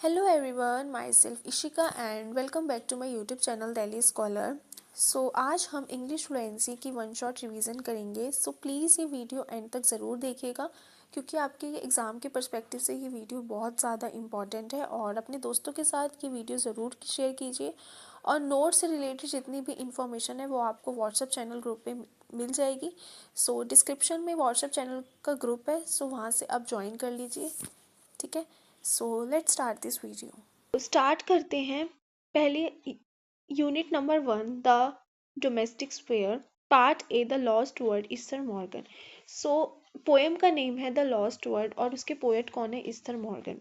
Hello everyone, myself Ishika and welcome back to my YouTube channel Delhi Scholar. आज हम English fluency की one shot revision करेंगे. Please ये video and तक ज़रूर देखिएगा क्योंकि आपके एग्ज़ाम के पर्सपेक्टिव से ये वीडियो बहुत ज़्यादा इम्पॉर्टेंट है. और अपने दोस्तों के साथ ये वीडियो ज़रूर शेयर कीजिए. और नोट से रिलेटेड जितनी भी इंफॉर्मेशन है वो आपको व्हाट्सएप चैनल ग्रुप पे मिल जाएगी. डिस्क्रिप्शन में व्हाट्सएप चैनल का ग्रुप है, वहाँ से आप ज्वाइन कर लीजिए. ठीक है. Let's start this video. Start करते हैं. पहले unit number 1, the domestic sphere, part A, the lost word, Esther Morgan. Poem का नेम है द लॉस्ट वर्ड और उसके पोएट कौन है? Esther Morgan.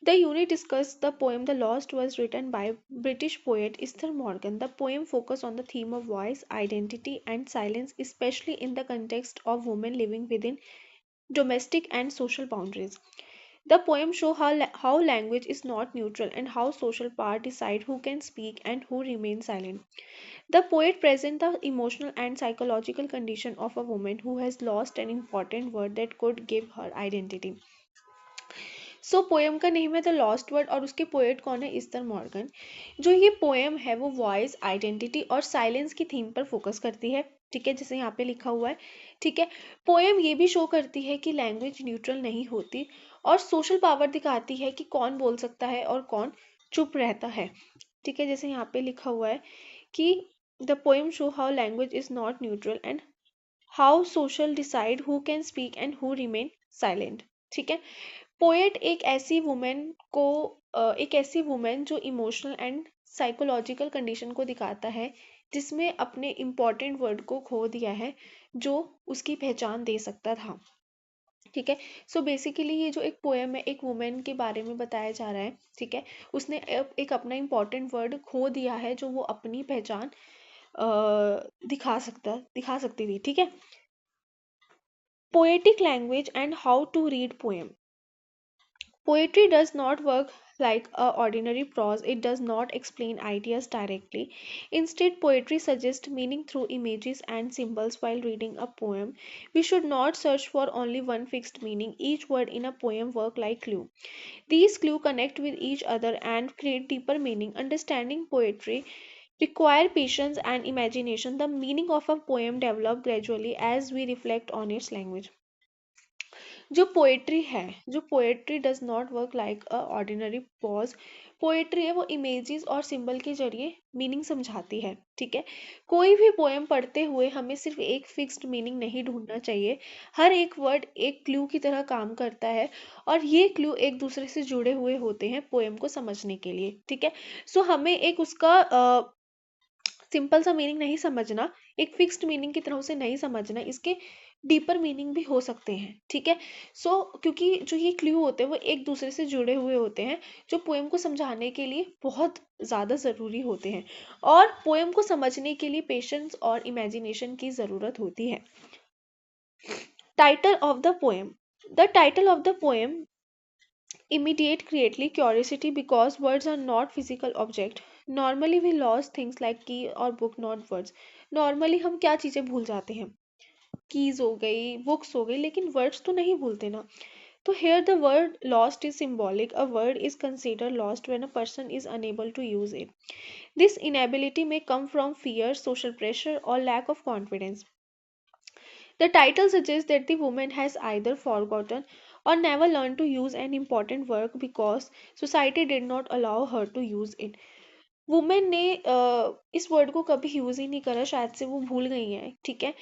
The unit discussed the poem The Lost was written by British poet Esther Morgan. The poem focused on the theme of voice, identity, and silence, especially in the context of women living within domestic and social boundaries. The poem shows how language is not neutral and how social power decide who can speak and who remain silent. The poet presents the emotional and psychological condition of a woman who has lost an important word that could give her identity. Poem का name है the lost word और उसके poet कौन है? Esther Morgan. जो ये poem है वो वॉइस, आइडेंटिटी और साइलेंस की थीम पर फोकस करती है. ठीक है, जैसे यहाँ पे लिखा हुआ है. ठीक है. पोएम ये भी शो करती है कि लैंग्वेज न्यूट्रल नहीं होती और सोशल पावर दिखाती है कि कौन बोल सकता है और कौन चुप रहता है. ठीक है, जैसे यहाँ पे लिखा हुआ है कि the poem show how language is not neutral and how social decide who can speak and who remain silent. ठीक है. पोएट एक ऐसी वुमेन जो इमोशनल एंड साइकोलॉजिकल कंडीशन को दिखाता है जिसमें अपने इम्पोर्टेंट वर्ड को खो दिया है जो उसकी पहचान दे सकता था. ठीक है. बेसिकली ये जो एक पोएम है एक वुमेन के बारे में बताया जा रहा है. ठीक है. उसने एक अपना इम्पोर्टेंट वर्ड खो दिया है जो वो अपनी पहचान दिखा सकती थी. ठीक है. Poetic language and how to read poem. Poetry does not work like a ordinary prose. It does not explain ideas directly. Instead, poetry suggests meaning through images and symbols while reading a poem. We should not search for only one fixed meaning. Each word in a poem work like clue. These clues connect with each other and create deeper meaning. Understanding poetry require patience and imagination. The meaning of a poem develops gradually as we reflect on its language. जो poetry does not work like a ordinary pause. Poetry है वो images और symbol के जरिए meaning समझाती है. ठीक है. कोई भी पोएम पढ़ते हुए हमें सिर्फ एक फिक्स्ड मीनिंग नहीं ढूंढना चाहिए. हर एक वर्ड एक क्लू की तरह काम करता है और ये क्लू एक दूसरे से जुड़े हुए होते हैं पोएम को समझने के लिए. ठीक है. हमें एक उसका सिंपल सा मीनिंग नहीं समझना, एक फिक्स्ड मीनिंग की तरह उसे नहीं समझना, इसके डीपर मीनिंग भी हो सकते हैं. ठीक है. क्योंकि जो ये क्लू होते हैं वो एक दूसरे से जुड़े हुए होते हैं जो पोएम को समझाने के लिए बहुत ज़्यादा ज़रूरी होते हैं और पोएम को समझने के लिए पेशेंस और इमेजिनेशन की ज़रूरत होती है. Title of the poem. The title of the poem immediate creatively curiosity because words are not physical object. Normally we lose things like key or book, not words. Normally हम क्या चीज़ें भूल जाते हैं? कीज हो गई, बुक्स हो गई, लेकिन वर्ड्स तो नहीं भूलते ना. Here the word lost is symbolic. A word is considered lost when a person is unable to use it. This inability may come from fear, social pressure, or lack of confidence. The title suggests that the woman has either forgotten or never learned to use an important word because society did not allow her to use it. Women ने इस word को कभी use ही नहीं करा, शायद से वो भूल गई हैं. ठीक है.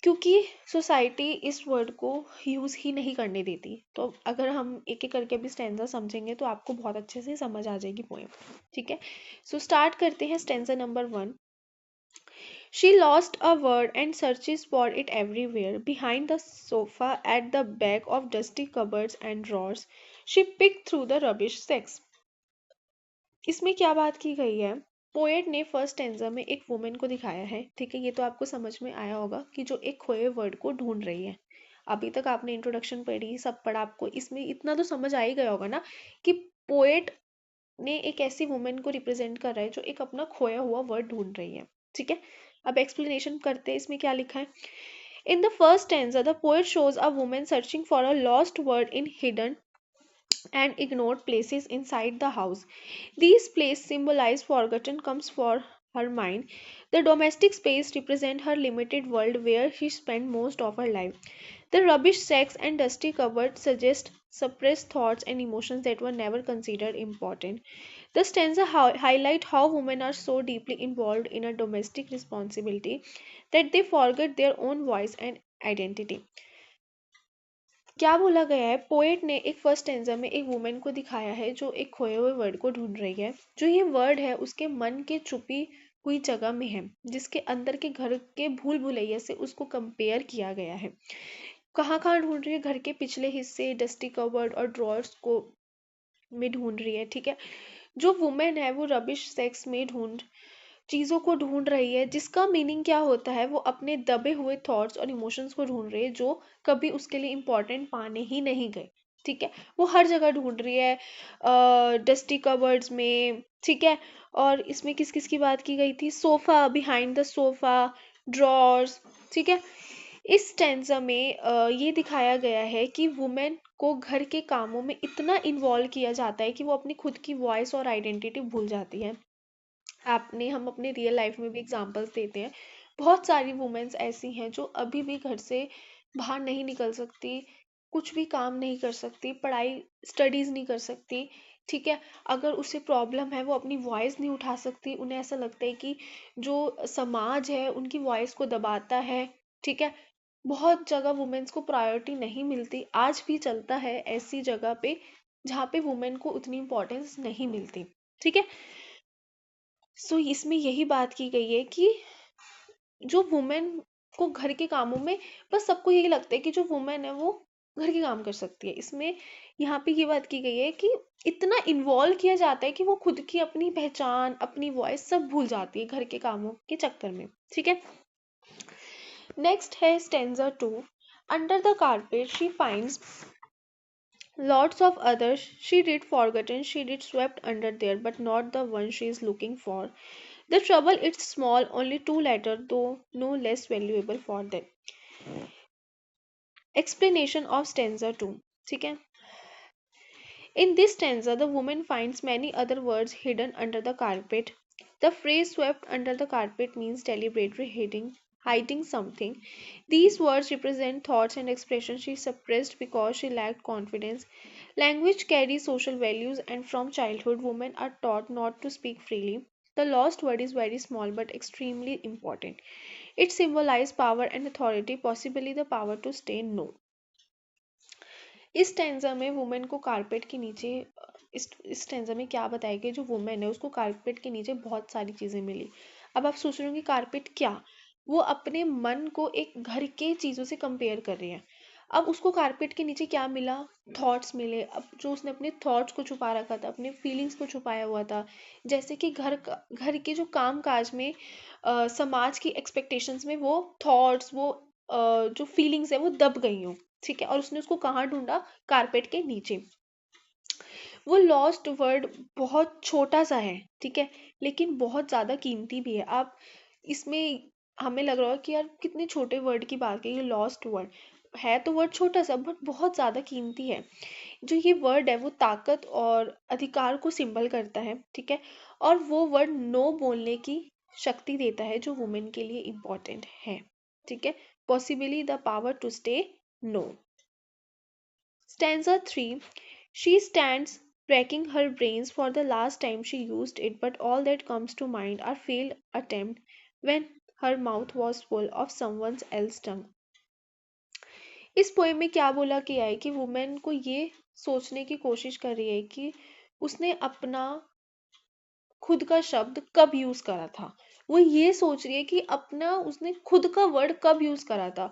क्योंकि सोसाइटी इस वर्ड को यूज ही नहीं करने देती. तो अगर हम एक एक करके भी स्टेंजा समझेंगे तो आपको बहुत अच्छे से समझ आ जाएगी पोएम. ठीक है. स्टार्ट करते हैं stanza number 1. She lost a word and searches for it everywhere. Behind the sofa, at the back of dusty cupboards and drawers, she picked through the rubbish sacks. इसमें क्या बात की गई है? पोएट ने फर्स्ट स्टेंजा में एक women को दिखाया है. ठीक है. ये तो आपको समझ में आया होगा कि जो एक खोए वर्ड को ढूंढ रही है. अभी तक आपने इंट्रोडक्शन पढ़ी, सब पढ़ा, आपको इसमें इतना तो समझ आ ही गया होगा ना कि पोएट ने एक ऐसी वुमेन को रिप्रेजेंट कर रहा है जो एक अपना खोया हुआ वर्ड ढूंढ रही है. ठीक है. अब एक्सप्लेनेशन करते हैं इसमें क्या लिखा है. In the first stanza, the poet shows a woman searching for a lost word in hidden and ignored places inside the house. These places symbolize forgotten comes for her mind. The domestic space represent her limited world where she spent most of her life. The rubbish sacks and dusty cupboard suggest suppressed thoughts and emotions that were never considered important. The stanza highlight how women are so deeply involved in a domestic responsibility that they forget their own voice and identity. क्या बोला गया है, poet ने एक first stanza में एक women को दिखाया है जो एक खोए हुए वर्ड को ढूंढ रही है. जो ये वर्ड है उसके मन के छुपी हुई जगह में है, जिसके अंदर के घर के भूल भुलैया से उसको कंपेयर किया गया है. कहाँ कहाँ ढूंढ रही है, घर के पिछले हिस्से, डस्टी कवर्ड और ड्रॉर्स को में ढूंढ रही है. ठीक है, जो वुमेन है वो रबिश सेक्स में चीज़ों को ढूंढ रही है, जिसका मीनिंग क्या होता है, वो अपने दबे हुए थॉट्स और इमोशंस को ढूंढ रही है जो कभी उसके लिए इम्पोर्टेंट पाने ही नहीं गए. ठीक है, वो हर जगह ढूंढ रही है, डस्टी कवर्ड्स में. ठीक है, और इसमें किस किस की बात की गई थी, sofa, behind the sofa, drawers. ठीक है, इस स्टैंजा में ये दिखाया गया है कि वुमेन को घर के कामों में इतना इन्वॉल्व किया जाता है कि वो अपनी खुद की वॉइस और आइडेंटिटी भूल जाती है. हम अपने रियल लाइफ में भी एग्जांपल्स देते हैं. बहुत सारी वुमेन्स ऐसी हैं जो अभी भी घर से बाहर नहीं निकल सकती, कुछ भी काम नहीं कर सकती, पढ़ाई स्टडीज नहीं कर सकती. ठीक है, अगर उसे प्रॉब्लम है वो अपनी वॉइस नहीं उठा सकती, उन्हें ऐसा लगता है कि जो समाज है उनकी वॉइस को दबाता है. ठीक है, बहुत जगह वुमेन्स को प्रायोरिटी नहीं मिलती, आज भी चलता है ऐसी जगह पे जहाँ पे वुमेन को उतनी इम्पोर्टेंस नहीं मिलती. ठीक है, सो इसमें यही बात की गई है कि जो वुमेन को घर के कामों में, बस सबको यही लगता है कि जो वुमेन है वो घर के काम कर सकती है. इसमें यहाँ पे ये बात की गई है कि इतना इन्वॉल्व किया जाता है कि वो खुद की अपनी पहचान, अपनी वॉइस सब भूल जाती है घर के कामों के चक्कर में. ठीक है, नेक्स्ट है stanza 2. Under the carpet she finds lots of others she did forgotten, she did swept under there, but not the one she is looking for. The trouble it's small, only two letters, though no less valuable for them. Explanation of stanza 2. ठीक है, in this stanza, the woman finds many other words hidden under the carpet. The phrase swept under the carpet means deliberately hiding something. These words represent thoughts and expressions she suppressed because she lacked confidence. Language carries social values, and from childhood, women are taught not to speak freely. The lost word is very small but extremely important. It symbolizes power and authority, possibly the power to say no. इस stanza में women को carpet के नीचे, इस stanza में क्या बताया कि जो वुमेन है उसको कारपेट के नीचे बहुत सारी चीज़ें मिली. अब आप सोच रहे हो कि कारपेट क्या, वो अपने मन को एक घर के चीज़ों से कंपेयर कर रही है. अब उसको कारपेट के नीचे क्या मिला, थॉट्स मिले. अब जो उसने अपने थॉट्स को छुपा रखा था, अपने फीलिंग्स को छुपाया हुआ था, जैसे कि घर के जो काम काज में समाज की एक्सपेक्टेशंस में वो थॉट्स, वो जो फीलिंग्स है वो दब गई हूँ. ठीक है, और उसने उसको कहाँ ढूंढा, कारपेट के नीचे. वो लॉस्ट वर्ड बहुत छोटा सा है. ठीक है, लेकिन बहुत ज़्यादा कीमती भी है. आप इसमें हमें लग रहा है कि यार कितने छोटे वर्ड की बात है, ये लॉस्ट वर्ड है तो वर्ड छोटा सा बट बहुत ज़्यादा कीमती है. जो ये वर्ड है वो ताकत और अधिकार को सिंबल करता है. ठीक है, और वो वर्ड नो बोलने की शक्ति देता है जो वुमेन के लिए इम्पोर्टेंट है. ठीक है, possibly the power to stay no. Stanza 3. She stands racking her brains for the last time she used it, but all that comes to mind are failed attempts when her mouth was full of someone else's tongue. इस poem में क्या बोला गया है कि women को ये सोचने की कोशिश कर रही है कि उसने अपना खुद का शब्द कब यूज करा था. वो ये सोच रही है कि अपना उसने खुद का वर्ड कब यूज करा था,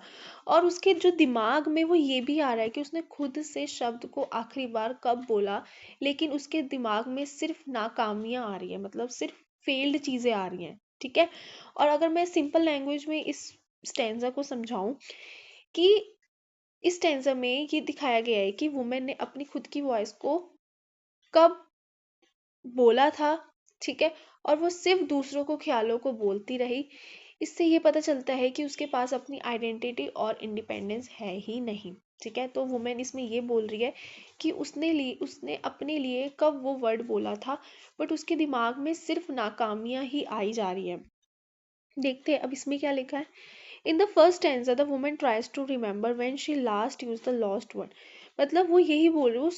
और उसके जो दिमाग में वो ये भी आ रहा है कि उसने खुद से शब्द को आखिरी बार कब बोला, लेकिन उसके दिमाग में सिर्फ नाकामियां आ रही है, मतलब सिर्फ फेल्ड चीजें आ रही हैं. ठीक है, और अगर मैं सिंपल लैंग्वेज में इस स्टेंजा को समझाऊं कि इस स्टेंजा में ये दिखाया गया है कि वुमेन ने अपनी खुद की वॉइस को कब बोला था. ठीक है, और वो सिर्फ दूसरों को ख्यालों को बोलती रही. इससे ये पता चलता है कि उसके पास अपनी आइडेंटिटी और इंडिपेंडेंस है ही नहीं. ठीक है, तो वुमेन इसमें ये बोल रही है कि उसने अपने लिए कब वो वर्ड बोला था, बट उसके दिमाग में सिर्फ नाकामियां ही आई जा रही है। देखते हैं अब इसमें क्या लिखा है। In the first stanza the woman tries to remember when she last use the lost word. मतलब वो यही बोल रही है, वो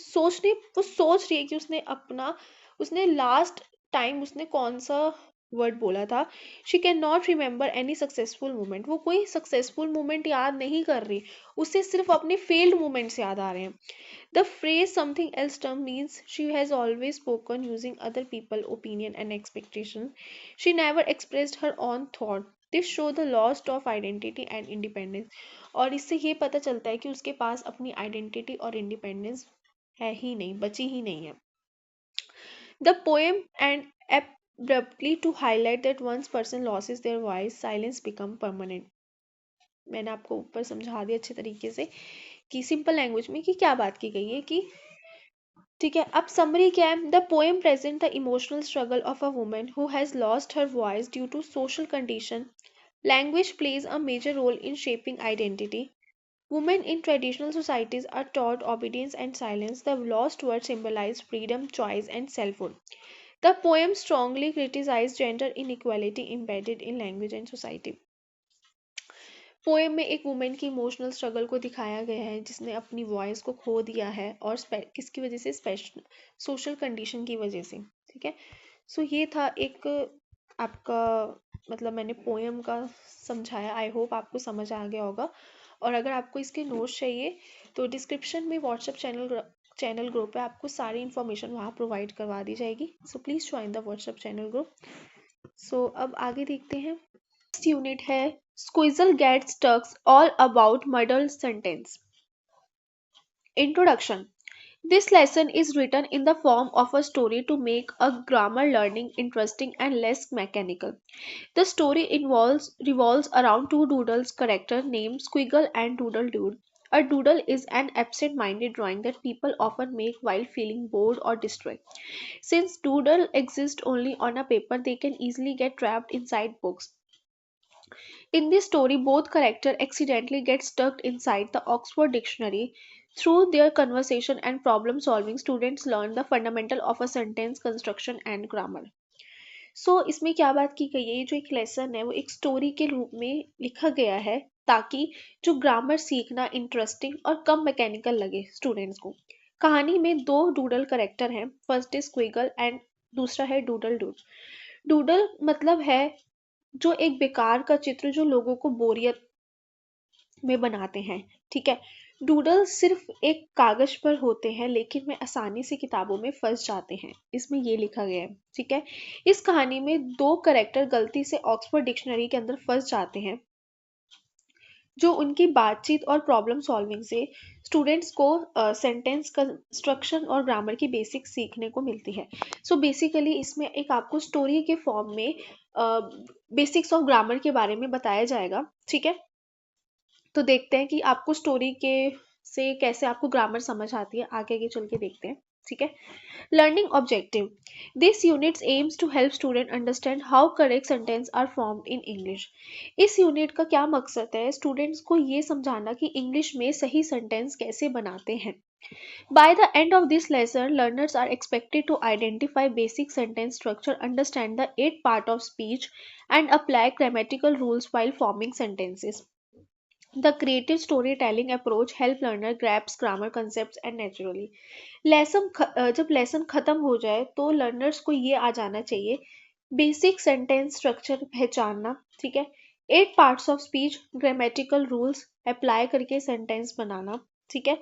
सोच रही है कि उसने लास्ट टाइम उसने कौन सा वर्ड बोला था। She can not remember any successful moment, वो कोई सक्सेसफुल मोमेंट याद नहीं कर रही, उसे सिर्फ अपने फेल्ड मोमेंट्स याद आ रहे हैं। The phrase something else term means she has always spoken using other people's opinion and expectations. She never expressed her own thought. This show the loss of identity and independence. और इससे ये पता चलता है कि उसके पास अपनी आइडेंटिटी और इंडिपेंडेंस है ही नहीं, बची ही नहीं है। The poem and abruptly to highlight that once person loses their voice, silence become permanent. मैंने आपको ऊपर समझा दिया अच्छे तरीके से कि सिंपल लैंग्वेज में कि क्या बात की गई है कि ठीक है। अब समरी क्या है। The poem present the emotional struggle of a woman who has lost her voice due to social condition. Language plays a major role in shaping identity. Women in traditional societies are taught obedience and silence. The lost word symbolized freedom, choice, and selfhood. The poem strongly criticized gender inequality embedded in language and society. Poem में एक women की emotional struggle को दिखाया गया है जिसने अपनी voice को खो दिया है और किसकी वजह से, स्पेशल सोशल कंडीशन की वजह से। ठीक है, सो ये था एक आपका, मतलब मैंने पोएम का समझाया। आई होप आपको समझ आ गया होगा। और अगर आपको इसके नोट्स चाहिए तो डिस्क्रिप्शन में व्हाट्सएप चैनल ग्रुप है, आपको सारी इन्फॉर्मेशन वहाँ प्रोवाइड करवा दी जाएगी। So please join the WhatsApp channel group. So अब आगे देखते हैं। यूनिट है Squeezle Gets Talks All About Muddled Sentence. Introduction. This lesson is written in the form of a story to make a grammar learning interesting and less mechanical. The story revolves around two doodles character named Squiggle and Doodle Dude. A doodle is an absent-minded drawing that people often make while feeling bored or distracted. Since doodle exist only on a paper, they can easily get trapped inside books. In this story, both characters accidentally get stuck inside the Oxford Dictionary. Through their conversation and problem solving, students learn the fundamental of a sentence construction and grammar. सो इसमें क्या बात की गई है, ये जो एक lesson है वो एक स्टोरी के रूप में लिखा गया है ताकि जो ग्रामर सीखना इंटरेस्टिंग और कम मैकेनिकल लगे स्टूडेंट्स को। कहानी में दो डूडल करेक्टर हैं, फर्स्ट इज स्क्विगल एंड दूसरा है डूडल डूड। डूडल मतलब है जो एक बेकार का चित्र जो लोगों को बोरियत में बनाते हैं। ठीक है, डूडल सिर्फ एक कागज पर होते हैं लेकिन वे आसानी से किताबों में फंस जाते हैं, इसमें ये लिखा गया है। ठीक है, इस कहानी में दो करेक्टर गलती से ऑक्सफोर्ड डिक्शनरी के अंदर फंस जाते हैं जो उनकी बातचीत और प्रॉब्लम सॉल्विंग से स्टूडेंट्स को सेंटेंस कंस्ट्रक्शन और ग्रामर की बेसिक सीखने को मिलती है। सो बेसिकली इसमें एक आपको स्टोरी के फॉर्म में बेसिक्स ऑफ ग्रामर के बारे में बताया जाएगा। ठीक है, तो देखते हैं कि आपको स्टोरी के से कैसे आपको ग्रामर समझ आती है, आगे आगे चल के देखते हैं। ठीक है, learning objective. This unit aims to help student understand how correct sentence are formed in English. इस यूनिट का क्या मकसद है, स्टूडेंट्स को ये समझाना कि इंग्लिश में सही सेंटेंस कैसे बनाते हैं। By the end of this lesson, learners are expected to identify basic sentence structure, understand the 8 part of speech, and apply grammatical rules while forming sentences. The creative storytelling approach help learner grasp grammar concepts and naturally. जब lesson खत्म हो जाए तो learners को ये आ जाना चाहिए basic sentence structure पहचानना। ठीक है, 8 parts of speech, grammatical rules apply करके सेंटेंस बनाना। ठीक है,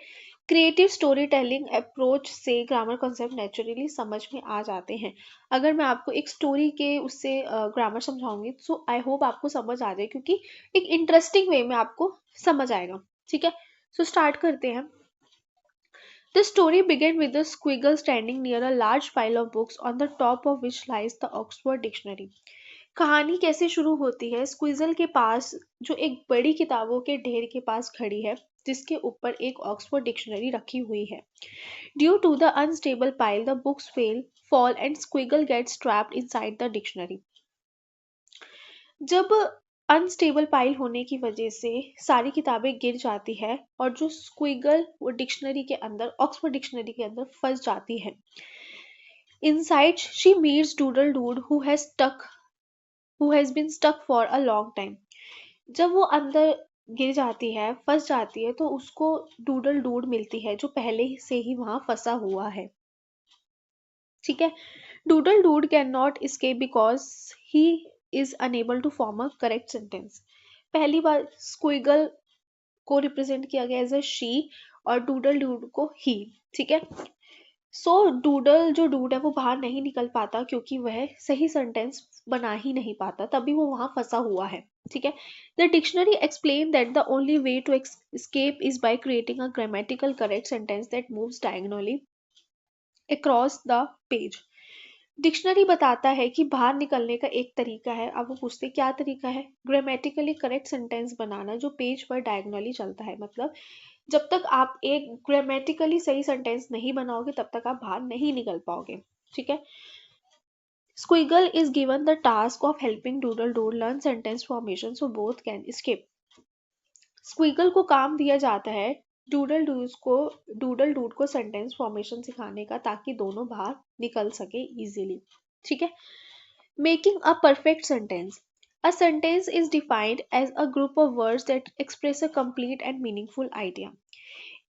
क्रिएटिव स्टोरी टेलिंग अप्रोच से ग्रामर कॉन्सेप्ट नेचुरली समझ में आ जाते हैं। अगर मैं आपको एक स्टोरी के उससे ग्रामर समझाऊंगी सो आई होप आपको समझ आ जाए, क्योंकि एक इंटरेस्टिंग वे में आपको समझ आएगा। ठीक है, सो स्टार्ट करते हैं। The story began with a squiggle standing near a large pile of books on the top of which lies the Oxford Dictionary. कहानी कैसे शुरू होती है, स्क्विजल के पास जो एक बड़ी किताबों के ढेर के पास खड़ी है जिसके ऊपर एक ऑक्सफोर्ड डिक्शनरी रखी हुई है। Due to the unstable pile the books fall and squiggle gets trapped inside the dictionary. जब अनस्टेबल पाइल होने की वजह से सारी किताबें गिर जाती है और जो स्क्विगल वो डिक्शनरी के अंदर, ऑक्सफोर्ड डिक्शनरी के अंदर फंस जाती है. Inside she meets doodle dude who has been stuck for a long time. जब वो अंदर गिर जाती है, फंस जाती है, तो उसको डूडल डूड मिलती है जो पहले से ही वहां फंसा हुआ है. ठीक है. Doodle dude can not escape because he is unable to form a correct sentence. पहली बार स्क्विगल को रिप्रेजेंट किया गया एज अ शी और डूडल डूड को ही. ठीक है. सो डूडल जो डूड है वो बाहर नहीं निकल पाता क्योंकि वह सही सेंटेंस बना ही नहीं पाता, तभी वो वहां फंसा हुआ है. ठीक है. The dictionary explain that the only way to escape is by creating a grammatical correct sentence that moves diagonally across the page. Dictionary बताता है कि बाहर निकलने का एक तरीका है. अब वो पूछते क्या तरीका है? ग्रामेटिकली करेक्ट सेंटेंस बनाना जो पेज पर डायगोनली चलता है. मतलब जब तक आप एक ग्रामेटिकली सही सेंटेंस नहीं बनाओगे तब तक आप बाहर नहीं निकल पाओगे. ठीक है. Squiggle is given the task of helping Doodle Doodle learn sentence formation so both can escape. Squiggle को काम दिया जाता है डूडल डूड को सेंटेंस फॉर्मेशन सिखाने का ताकि दोनों बाहर निकल सके इजीली. ठीक है. Making a perfect sentence. A sentence is defined as a group of words that express a complete and meaningful idea.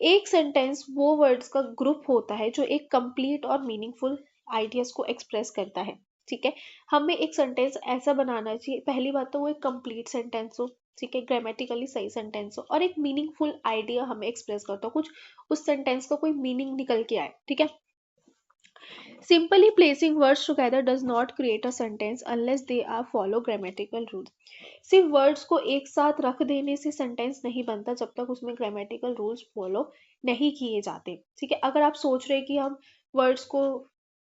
एक सेंटेंस वो वर्ड्स का ग्रुप होता है जो एक कंप्लीट और मीनिंगफुल आइडियाज को एक्सप्रेस करता है. ठीक है. हमें एक सेंटेंस ऐसा बनाना चाहिए, पहली बात तो वो एक कंप्लीट सेंटेंस हो. ठीक है. ग्रामेटिकली सही सेंटेंस हो और एक मीनिंगफुल आइडिया हमें एक्सप्रेस करता हो, कुछ उस सेंटेंस का कोई मीनिंग निकल के आए. ठीक है. Simply placing words together does not create a sentence unless they are follow grammatical rules. सिर्फ वर्ड्स को एक साथ रख देने से सेंटेंस नहीं बनता जब तक उसमें ग्रामेटिकल रूल्स फॉलो नहीं किए जाते. ठीक है. अगर आप सोच रहे कि हम वर्ड्स को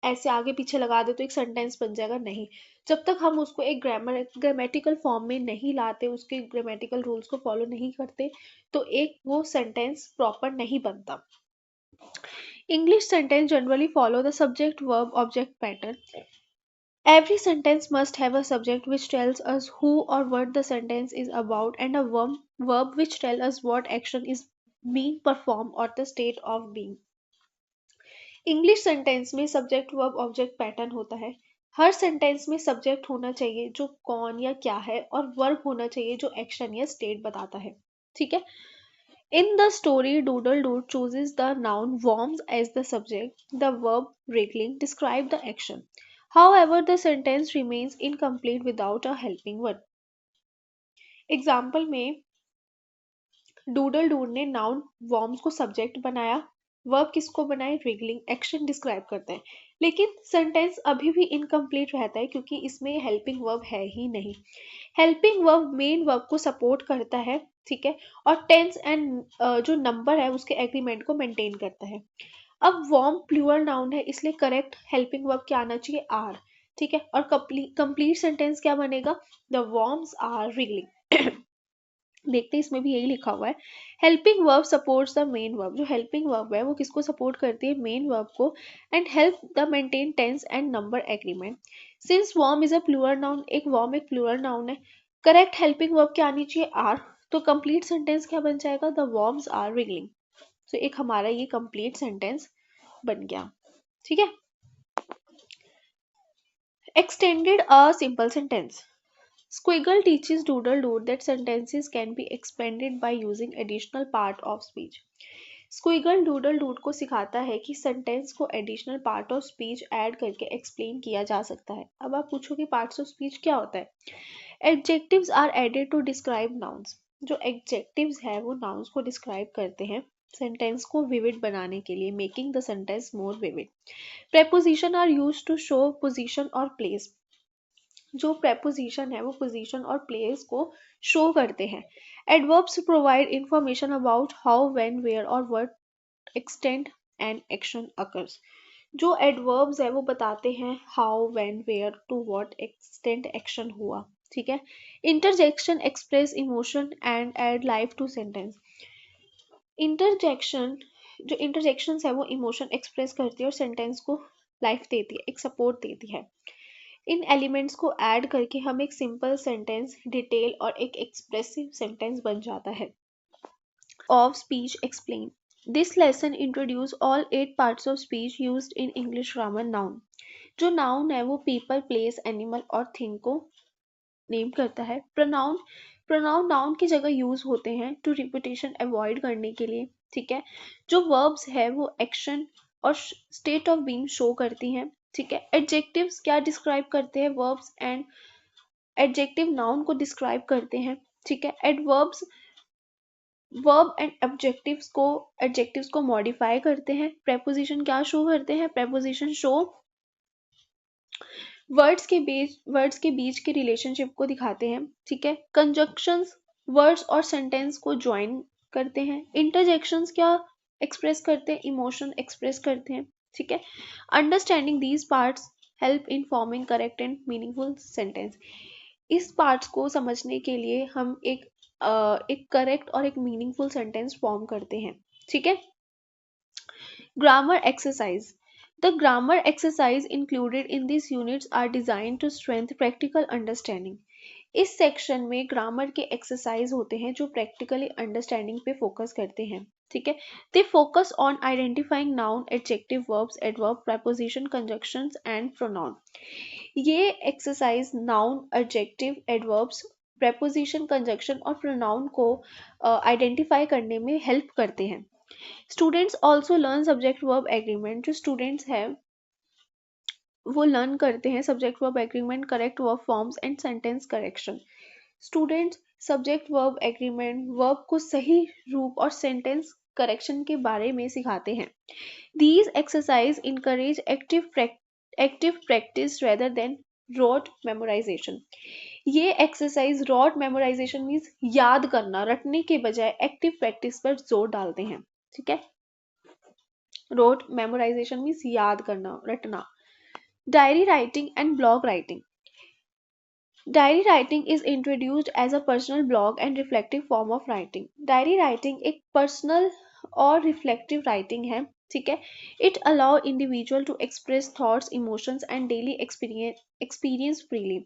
ऐसे आगे पीछे लगा दे तो एक सेंटेंस बन जाएगा, नहीं. जब तक हम उसको एक ग्रामेटिकल फॉर्म में नहीं लाते, उसके ग्रामेटिकल रूल्स को फॉलो नहीं करते, तो एक वो सेंटेंस प्रॉपर नहीं बनता. English sentence generally follow the subject verb object pattern. Every sentence must have a subject which tells us who or what the sentence is about and a verb which tells us what action is being performed or the state of being. English sentence में subject verb object pattern होता है. हर sentence में subject होना चाहिए जो कौन या क्या है और वर्ब होना चाहिए जो एक्शन या स्टेट बताता है. ठीक है. In the story, Doodle Dood chooses the noun worms as the subject. The verb wriggling describe the action. However, the sentence remains incomplete without a helping word. Example में doodle dude ने noun worms को subject बनाया, verb किसको बनाए? Wriggling, action describe करते हैं, लेकिन sentence अभी भी इनकम्प्लीट रहता है क्योंकि इसमें हेल्पिंग वर्ब है ही नहीं. हेल्पिंग वर्ब मेन वर्ब को सपोर्ट करता है. ठीक है. और टेंस एंड जो नंबर है उसके एग्रीमेंट को मेंटेन करता है. अब वॉर्म प्लूरल नाउन है इसलिए करेक्ट हेल्पिंग वर्ब क्या आना चाहिए? आर. ठीक है. और कंप्लीट सेंटेंस क्या बनेगा? The worms are wriggling. देखते हैं इसमें भी यही लिखा हुआ है. Helping verb supports the main verb. जो हेल्पिंग वर्ब है वो किसको सपोर्ट करती है? मेन वर्ब को. And help the maintain tense and number agreement. Since worm is a plural noun, एक वॉर्म एक प्लूरल नाउन है, करेक्ट हेल्पिंग वर्ब क्या आनी चाहिए? आर. तो कंप्लीट सेंटेंस क्या बन जाएगा? The worms are wriggling. तो एक हमारा ये कंप्लीट सेंटेंस बन गया. ठीक है. Extended a simple sentence. Squiggle teaches Doodle Dood that sentences can be expanded by using additional part of speech. Squiggle Doodle Dood को सिखाता है कि सेंटेंस को additional part of speech add करके एक्सप्लेन किया जा सकता है. अब आप पूछोगे पार्ट्स ऑफ स्पीच क्या होता है? Adjectives are added to describe nouns. जो एडजेक्टिव्स है वो नाउन्स को डिस्क्राइब करते हैं सेंटेंस को विविड बनाने के लिए, making the sentence more vivid. Preposition are use to show position और प्लेस. जो प्रेपोजिशन है वो पोजीशन और प्लेस को शो करते हैं. Adverbs provide information about how, when, where और what extent and action occurs. जो एडवर्ब्स है वो बताते हैं how, when, where, to what extent action हुआ. ठीक है. Interjection express emotion and add life to sentence. Interjection जो इंटरजेक्शंस है वो इमोशन एक्सप्रेस करती है और सेंटेंस को लाइफ देती है, एक सपोर्ट देती है. इन एलिमेंट्स को ऐड करके हम एक सिंपल सेंटेंस, डिटेल और एक एक्सप्रेसिव सेंटेंस बन जाता है। Of speech explain. This lesson introduce all 8 parts of speech used in English grammar. Noun, जो नाउन है वो पीपल, प्लेस, एनिमल और थिंग को नेम करता है। प्रोनाउन, प्रोनाउन नाउन की जगह यूज होते हैं टू रिपीटेशन अवॉइड करने के लिए, ठीक है। जो वर्ब्स है वो एक्शन और स्टेट ऑफ बीइंग शो करती हैं, ठीक है। एडजेक्टिव्स क्या डिस्क्राइब करते हैं, वर्ब्स एंड एडजेक्टिव नाउन को डिस्क्राइब करते हैं, ठीक है। एडवर्ब्स वर्ब एंड एडजेक्टिव्स को मॉडिफाई करते हैं। प्रेपोजिशन क्या शो करते हैं, प्रेपोजिशन शो वर्ड्स के बीच के रिलेशनशिप को दिखाते हैं, ठीक है। कंजक्शंस वर्ड्स और सेंटेंस को ज्वाइन करते हैं। इंटरजेक्शंस क्या एक्सप्रेस करते हैं, इमोशन एक्सप्रेस करते हैं, ठीक है। Understanding these parts help in forming correct and meaningful sentence. इस पार्ट्स को समझने के लिए हम एक करेक्ट और एक मीनिंगफुल सेंटेंस फॉर्म करते हैं, ठीक है। Grammar exercise. The grammar exercise included in these units are designed to strengthen practical understanding. इस सेक्शन में ग्रामर के एक्सरसाइज होते हैं जो प्रैक्टिकली अंडरस्टैंडिंग पे फोकस करते हैं, ठीक है। They focus on identifying noun, adjective, verbs, adverb, preposition, conjunctions and pronoun. ये exercise noun, adjective, adverbs, preposition, conjunction और प्रोनाउन को आइडेंटिफाई करने में हेल्प करते हैं। Students also learn subject verb agreement. जो स्टूडेंट्स हैं वो लर्न करते हैं subject verb agreement, correct verb forms and sentence correction. Students subject verb agreement, verb को सही रूप और सेंटेंस करेक्शन के बारे में सिखाते हैं। These exercise encourage active practice rather than rote memorization. ये एक्सरसाइज रॉट मेमोराइजेशन मीन्स याद करना, रटने के बजाय एक्टिव प्रैक्टिस पर जोर डालते हैं, ठीक है। रोट मेमोराइजेशन मीन्स याद करना, रटना। Diary writing and blog writing. Diary writing is introduced as a personal blog and reflective form of writing. Diary writing एक पर्सनल और रिफ्लेक्टिव राइटिंग है, ठीक है। It allow individual to express thoughts, emotions and daily experience freely.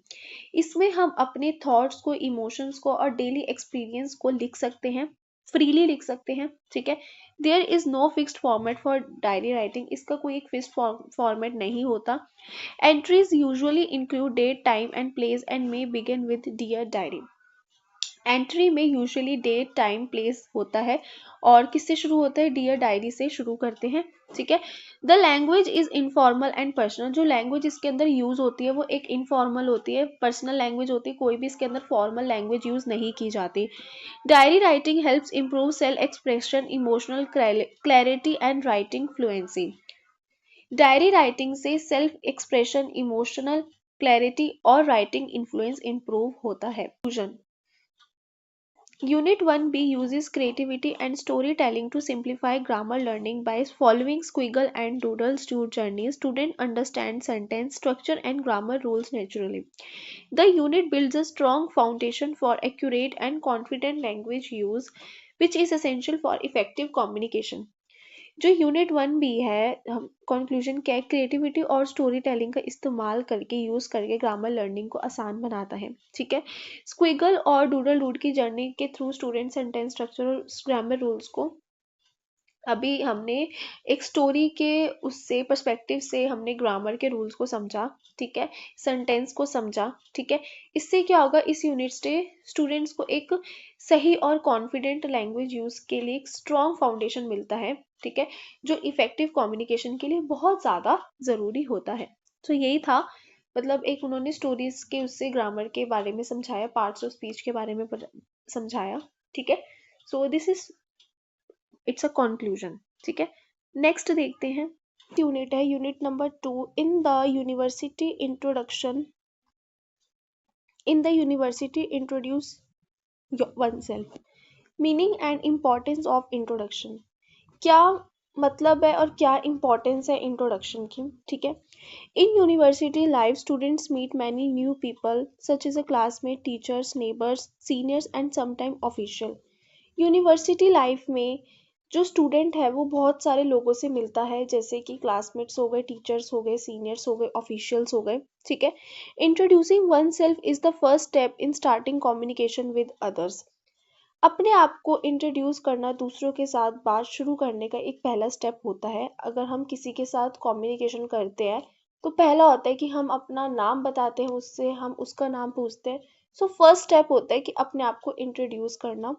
इसमें हम अपने thoughts को, emotions को और डेली एक्सपीरियंस को लिख सकते हैं, फ्रीली लिख सकते हैं, ठीक है। There is no fixed format for diary writing. इसका कोई एक फिक्स्ड फॉर्मेट नहीं होता। Entries usually include date, time and place and may begin with Dear Diary. Entry में यूजुअली डेट, टाइम, प्लेस होता है और किससे शुरू होता है, डियर डायरी से शुरू करते हैं, ठीक है। The language is informal and personal. जो लैंग्वेज इसके अंदर यूज होती है वो एक इनफॉर्मल होती है, पर्सनल लैंग्वेज होती है, कोई भी इसके अंदर फॉर्मल लैंग्वेज यूज नहीं की जाती। Diary writing helps improve self expression, emotional clarity and writing fluency. Diary writing से सेल्फ एक्सप्रेशन, इमोशनल क्लैरिटी और राइटिंग इन्फ्लुएंस इंप्रूव होता है। Unit 1B uses creativity and storytelling to simplify grammar learning by following squiggle and doodle journeys. Students understand sentence structure and grammar rules naturally. The unit builds a strong foundation for accurate and confident language use, which is essential for effective communication. जो unit 1 भी है, हम conclusion क्या है, creativity और story telling का इस्तेमाल करके, यूज करके ग्रामर लर्निंग को आसान बनाता है, ठीक है। स्क्विगल और डूडल डूड की जर्नी के थ्रू स्टूडेंट सेंटेंस स्ट्रक्चर और ग्रामर रूल्स को, अभी हमने एक स्टोरी के उससे पर्सपेक्टिव से हमने ग्रामर के रूल्स को समझा, ठीक है, सेंटेंस को समझा, ठीक है। इससे क्या होगा, इस यूनिट से स्टूडेंट्स को एक सही और कॉन्फिडेंट लैंग्वेज यूज के लिए एक स्ट्रॉन्ग फाउंडेशन मिलता है, ठीक है, जो इफेक्टिव कम्युनिकेशन के लिए बहुत ज़्यादा ज़रूरी होता है। तो यही था, मतलब एक उन्होंने स्टोरीज के उससे ग्रामर के बारे में समझाया, पार्ट्स ऑफ स्पीच के बारे में समझाया, ठीक है। So this is it's a conclusion, ठीक है। नेक्स्ट देखते हैं, यूनिट है unit number 2, in the university introduce oneself. Meaning and importance of introduction. क्या मतलब है और क्या इम्पोर्टेंस है इंट्रोडक्शन की, ठीक है। In university life students meet many new people such as a classmate, teachers, neighbours, seniors and sometime official. University life में जो स्टूडेंट है वो बहुत सारे लोगों से मिलता है, जैसे कि क्लासमेट्स हो गए, टीचर्स हो गए, सीनियर्स हो गए, ऑफिशियल्स हो गए, ठीक है। Introducing one self is the first step in starting communication with others. अपने आप को इंट्रोड्यूस करना दूसरों के साथ बात शुरू करने का एक पहला स्टेप होता है। अगर हम किसी के साथ कम्युनिकेशन करते हैं तो पहला होता है कि हम अपना नाम बताते हैं, उससे हम उसका नाम पूछते हैं। सो फर्स्ट स्टेप होता है कि अपने आप को इंट्रोड्यूस करना।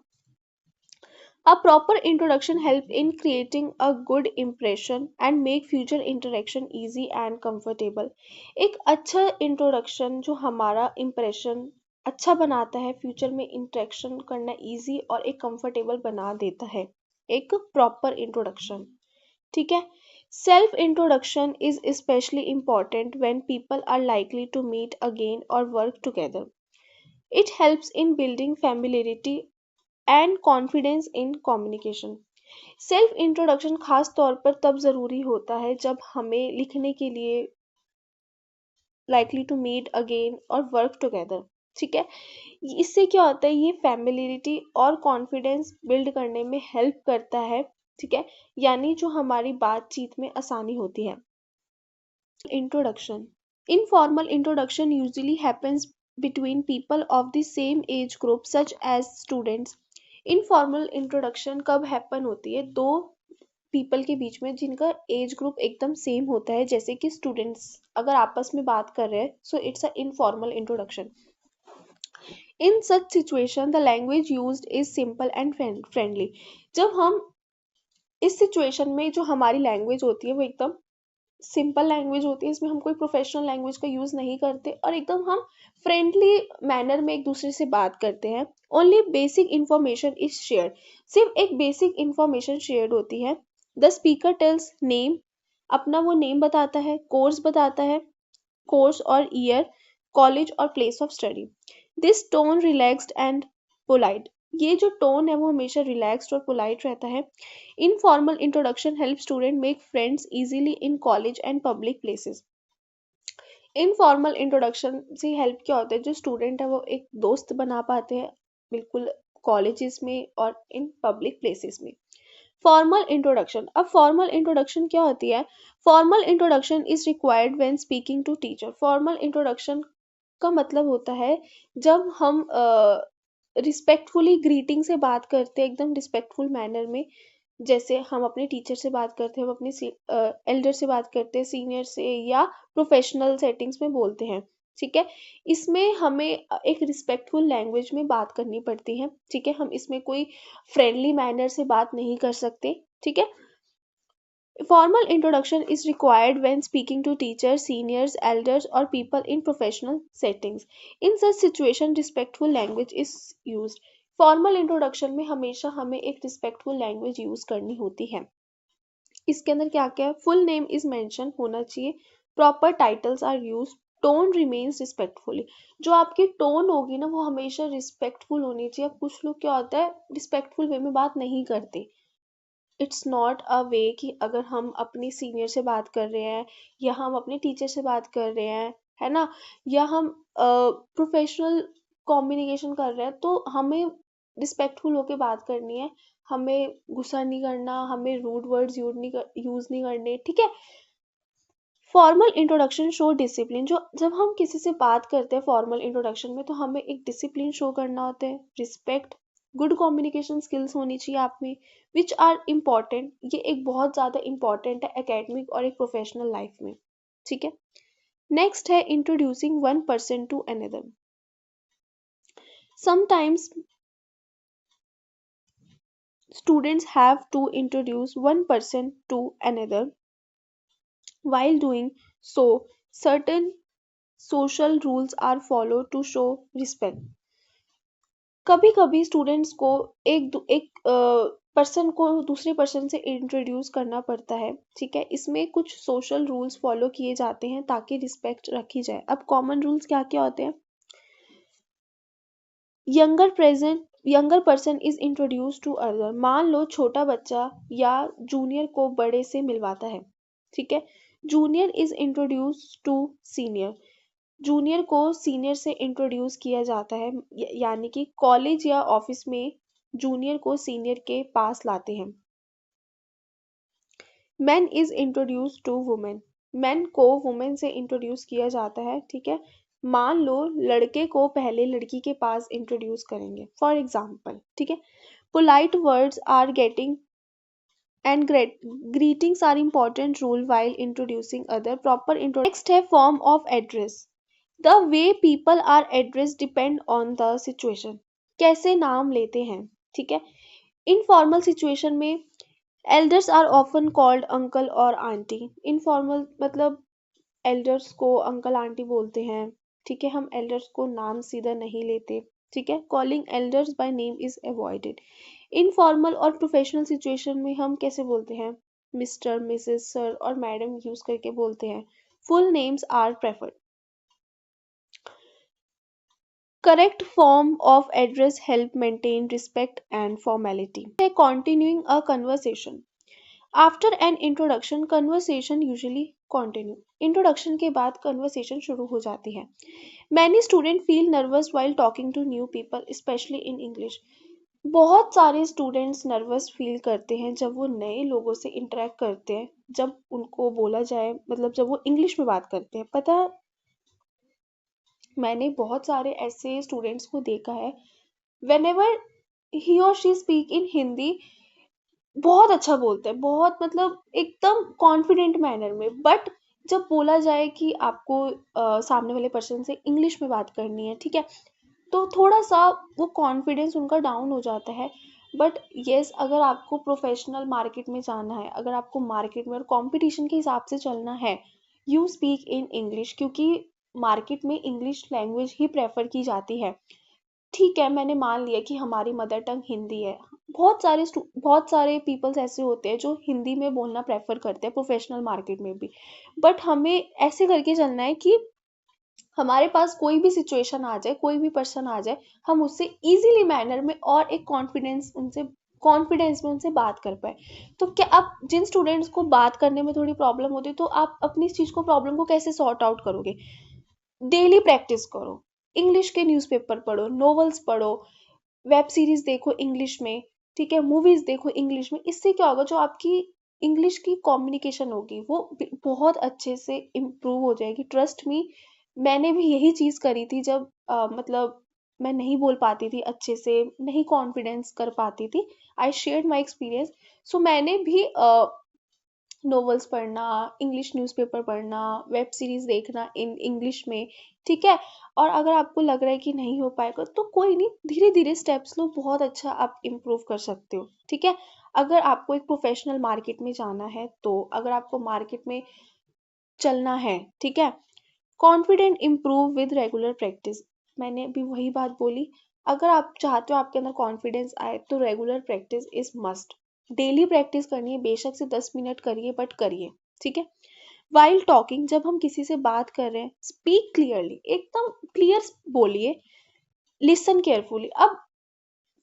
A proper introduction helps in creating a good impression and make future interaction easy and comfortable. एक अच्छा इंट्रोडक्शन जो हमारा इम्प्रेशन अच्छा बनाता है, फ्यूचर में इंटरेक्शन करना इजी और एक कंफर्टेबल बना देता है। एक प्रॉपर इंट्रोडक्शन, ठीक है। Self introduction is specially important when people are likely to meet again or work together. It helps in building familiarity and confidence in communication. Self introduction खास तौर पर तब ज़रूरी होता है जब हमें लिखने के लिए लाइकली टू मीट अगेन और वर्क टुगेदर, ठीक है। इससे क्या होता है, ये फैमिलियरिटी और कॉन्फिडेंस बिल्ड करने में हेल्प करता है, ठीक है। यानी जो हमारी बातचीत में आसानी होती है। Introduction, informal introduction usually happens between people of the same age group such as students. Informal introduction कब हैपन होती है, दो पीपल के बीच में जिनका एज ग्रुप एकदम सेम होता है, जैसे कि स्टूडेंट्स अगर आपस में बात कर रहे हैं, so it's a informal introduction. In such situation the language used is simple and friendly. जब हम इस सिचुएशन में जो हमारी लैंग्वेज होती है वो एकदम सिंपल लैंग्वेज होती है, इसमें हम कोई प्रोफेशनल लैंग्वेज का यूज़ नहीं करते और एकदम हम फ्रेंडली मैनर में एक दूसरे से बात करते हैं। Only basic information is share, सिर्फ एक बेसिक इंफॉर्मेशन शेयर होती है। द स्पीकर टेल्स नेम, अपना वो नेम बताता है, कोर्स बताता है, कोर्स और ईयर, कॉलेज और place of study. This tone relaxed and polite, ये जो टोन है वो हमेशा रिलैक्स्ड और पोलाइट रहता है। Informal introduction help student make friends easily in college and public places. Informal introduction से हेल्प क्या होता है, जो स्टूडेंट है वो एक दोस्त बना पाते हैं बिल्कुल कॉलेजेस में और इन पब्लिक प्लेसेस में। फॉर्मल इंट्रोडक्शन, अब फॉर्मल इंट्रोडक्शन क्या होती है। Formal introduction is required when speaking to teacher. Formal introduction का मतलब होता है जब हम रिस्पेक्टफुली ग्रीटिंग से बात करते हैं, एकदम रिस्पेक्टफुल मैनर में, जैसे हम अपने टीचर से बात करते हैं, हम अपने एल्डर से बात करते हैं, सीनियर से, या प्रोफेशनल सेटिंग्स में बोलते हैं, ठीक है। इसमें हमें एक रिस्पेक्टफुल लैंग्वेज में बात करनी पड़ती है, ठीक है। हम इसमें कोई फ्रेंडली मैनर से बात नहीं कर सकते, ठीक है। Formal introduction is required when speaking to teachers, seniors, elders, or people in professional settings. In such situation, respectful language is used. Formal introduction में हमेशा हमें एक respectful language use करनी होती है। इसके अंदर क्या क्या है, full name is mention होना चाहिए, proper titles are used, tone remains respectfully। जो आपकी टोन होगी ना वो हमेशा रिस्पेक्टफुल होनी चाहिए। अब कुछ लोग क्या होता है रिस्पेक्टफुल वे में बात नहीं करते। इट्स नॉट अ वे कि अगर हम अपनी सीनियर से बात कर रहे हैं या हम अपने टीचर से बात कर रहे हैं, है ना, या हम प्रोफेशनल कम्युनिकेशन कर रहे हैं, तो हमें रिस्पेक्टफुल होके बात करनी है। हमें गुस्सा नहीं करना, हमें रूड वर्ड्स यूज नहीं करने, ठीक है। फॉर्मल इंट्रोडक्शन शो डिसिप्लिन, जो जब हम किसी से बात करते हैं फॉर्मल इंट्रोडक्शन में तो हमें एक डिसिप्लिन शो करना होता है, रिस्पेक्ट, गुड कम्युनिकेशन स्किल्स होनी चाहिए आप में, विच आर इम्पॉर्टेंट। ये एक बहुत ज़्यादा इंपॉर्टेंट है एकेडमिक और एक प्रोफेशनल लाइफ में, ठीक है। नेक्स्ट है introducing one person to another. Sometimes students have to introduce one person to another. While doing so, certain social rules are followed to show respect. कभी कभी स्टूडेंट्स को एक पर्सन को दूसरे पर्सन से इंट्रोड्यूस करना पड़ता है, ठीक है। इसमें कुछ सोशल रूल्स फॉलो किए जाते हैं ताकि रिस्पेक्ट रखी जाए। अब कॉमन रूल्स क्या क्या होते हैं। Younger person is introduce to other, मान लो छोटा बच्चा या जूनियर को बड़े से मिलवाता है, ठीक है। Junior is introduce to senior, junior को सीनियर से इंट्रोड्यूस किया जाता है, यानी कि कॉलेज या ऑफिस में जूनियर को सीनियर के पास लाते हैं। Man is introduce to women, man को वुमेन से इंट्रोड्यूस किया जाता है, ठीक है। मान लो लड़के को पहले लड़की के पास इंट्रोड्यूस करेंगे, फॉर एग्जाम्पल, ठीक है। Polite words are getting and greetings are important rule while introducing other proper intro. Next है form of address. The way people are addressed depend on the situation. कैसे नाम लेते हैं, ठीक है। इनफॉर्मल सिचुएशन में elders are often called uncle और auntie. Informal मतलब एल्डर्स को अंकल आंटी बोलते हैं, ठीक है। हम एल्डर्स को नाम सीधा नहीं लेते, ठीक है। Calling elders by name is avoided. Informal और प्रोफेशनल सिचुएशन में हम कैसे बोलते हैं, मिस्टर, मिसेस, सर और मैडम यूज करके बोलते हैं। Full names are preferred. Correct form of address help maintain respect and formality. Continuing a conversation after an introduction conversation usually continue. Introduction के बाद कन्वर्सेशन शुरू हो जाती है। Many student feel nervous while talking to new people specially in English. बहुत सारे students nervous feel करते हैं जब वो नए लोगों से इंटरेक्ट करते हैं, जब उनको बोला जाए, मतलब जब वो इंग्लिश में बात करते हैं। पता है, मैंने बहुत सारे ऐसे स्टूडेंट्स को देखा है, वेन एवर ही और शी स्पीक इन हिंदी, बहुत अच्छा बोलते हैं, बहुत मतलब एकदम कॉन्फिडेंट मैनर में, बट जब बोला जाए कि आपको सामने वाले पर्सन से इंग्लिश में बात करनी है, ठीक है, तो थोड़ा सा वो कॉन्फिडेंस उनका डाउन हो जाता है। बट येस, अगर आपको प्रोफेशनल मार्केट में जाना है, अगर आपको मार्केट में और कंपटीशन के हिसाब से चलना है, यू स्पीक इन इंग्लिश, क्योंकि मार्केट में इंग्लिश लैंग्वेज ही प्रेफर की जाती है। ठीक है, मैंने मान लिया कि हमारी मदर टंग हिंदी है। बहुत सारे पीपल्स ऐसे होते हैं जो हिंदी में बोलना प्रेफर करते हैं प्रोफेशनल मार्केट में भी, बट हमें ऐसे करके चलना है कि हमारे पास कोई भी सिचुएशन आ जाए, कोई भी पर्सन आ जाए, हम उससे इजीली मैनर में और एक कॉन्फिडेंस में उनसे बात कर पाए। तो क्या आप जिन स्टूडेंट्स को बात करने में थोड़ी प्रॉब्लम होती है, तो आप अपनी इस चीज को प्रॉब्लम को कैसे सॉर्ट आउट करोगे? डेली प्रैक्टिस करो, इंग्लिश के न्यूज़पेपर पढ़ो, नॉवेल्स पढ़ो, वेब सीरीज देखो इंग्लिश में, ठीक है, मूवीज देखो इंग्लिश में। इससे क्या होगा, जो आपकी इंग्लिश की कम्युनिकेशन होगी वो बहुत अच्छे से इम्प्रूव हो जाएगी। ट्रस्ट मी, मैंने भी यही चीज करी थी जब मतलब मैं नहीं बोल पाती थी अच्छे से, नहीं कॉन्फिडेंस कर पाती थी। I shared my experience. सो मैंने भी नॉवेल्स पढ़ना, इंग्लिश न्यूज़पेपर पढ़ना, वेब सीरीज देखना इन इंग्लिश में, ठीक है। और अगर आपको लग रहा है कि नहीं हो पाएगा तो कोई नहीं, धीरे धीरे स्टेप्स लो, बहुत अच्छा आप इम्प्रूव कर सकते हो, ठीक है। अगर आपको एक प्रोफेशनल मार्केट में जाना है, तो अगर आपको मार्केट में चलना है, ठीक है, confident improve with regular practice. मैंने भी वही बात बोली, अगर आप चाहते हो आपके अंदर कॉन्फिडेंस आए तो regular practice is must. Daily practice करनी है, बेशक से 10 मिनट करिए, बट करिए, ठीक है। वाइल टॉकिंग, जब हम किसी से बात कर रहे हैं, स्पीक क्लियरली, एकदम क्लियर बोलिए। Listen carefully. अब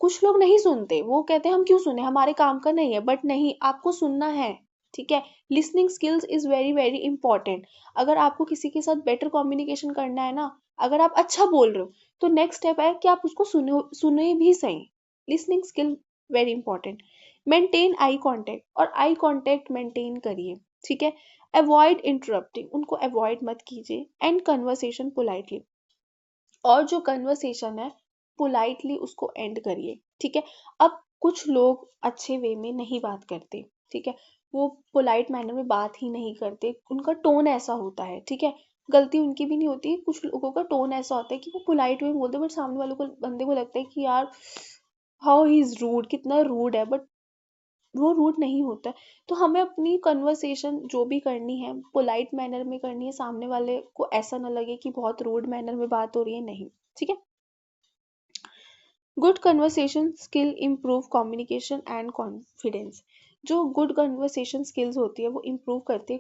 कुछ लोग नहीं सुनते, वो कहते हैं हम क्यों सुने, हमारे काम का नहीं है, बट नहीं, आपको सुनना है, ठीक है। Listening skills is very very important. अगर आपको किसी के साथ बेटर कम्युनिकेशन करना है ना, अगर आप अच्छा बोल रहे हो, तो नेक्स्ट स्टेप है कि आप उसको सुने भी सही। Listening skill very important. Maintain eye contact, और आई कांटेक्ट मेंटेन करिए, ठीक है। अवॉइड इंटरप्टिंग, उनको अवॉइड मत कीजिए। एंड कन्वर्सेशन पोलाइटली, और जो कन्वर्सेशन है पोलाइटली उसको एंड करिए, ठीक है। अब कुछ लोग अच्छे वे में नहीं बात करते, ठीक है, वो पोलाइट मैनर में बात ही नहीं करते, उनका टोन ऐसा होता है, ठीक है। गलती उनकी भी नहीं होती, कुछ लोगों का टोन ऐसा होता है कि वो पोलाइट में बोलते हैं, बट सामने वालों को, बंदे को लगता है कि यार हाउ ही इज रूड, कितना रूड है, बट वो रूड नहीं होता है। तो हमें अपनी कन्वर्सेशन जो भी करनी है पोलाइट मैनर में करनी है, सामने वाले को ऐसा ना लगे कि बहुत रूड मैनर में बात हो रही है, नहीं, ठीक है। Good conversation skill improve communication and confidence. जो गुड कन्वर्सेशन स्किल्स होती है वो इम्प्रूव करती है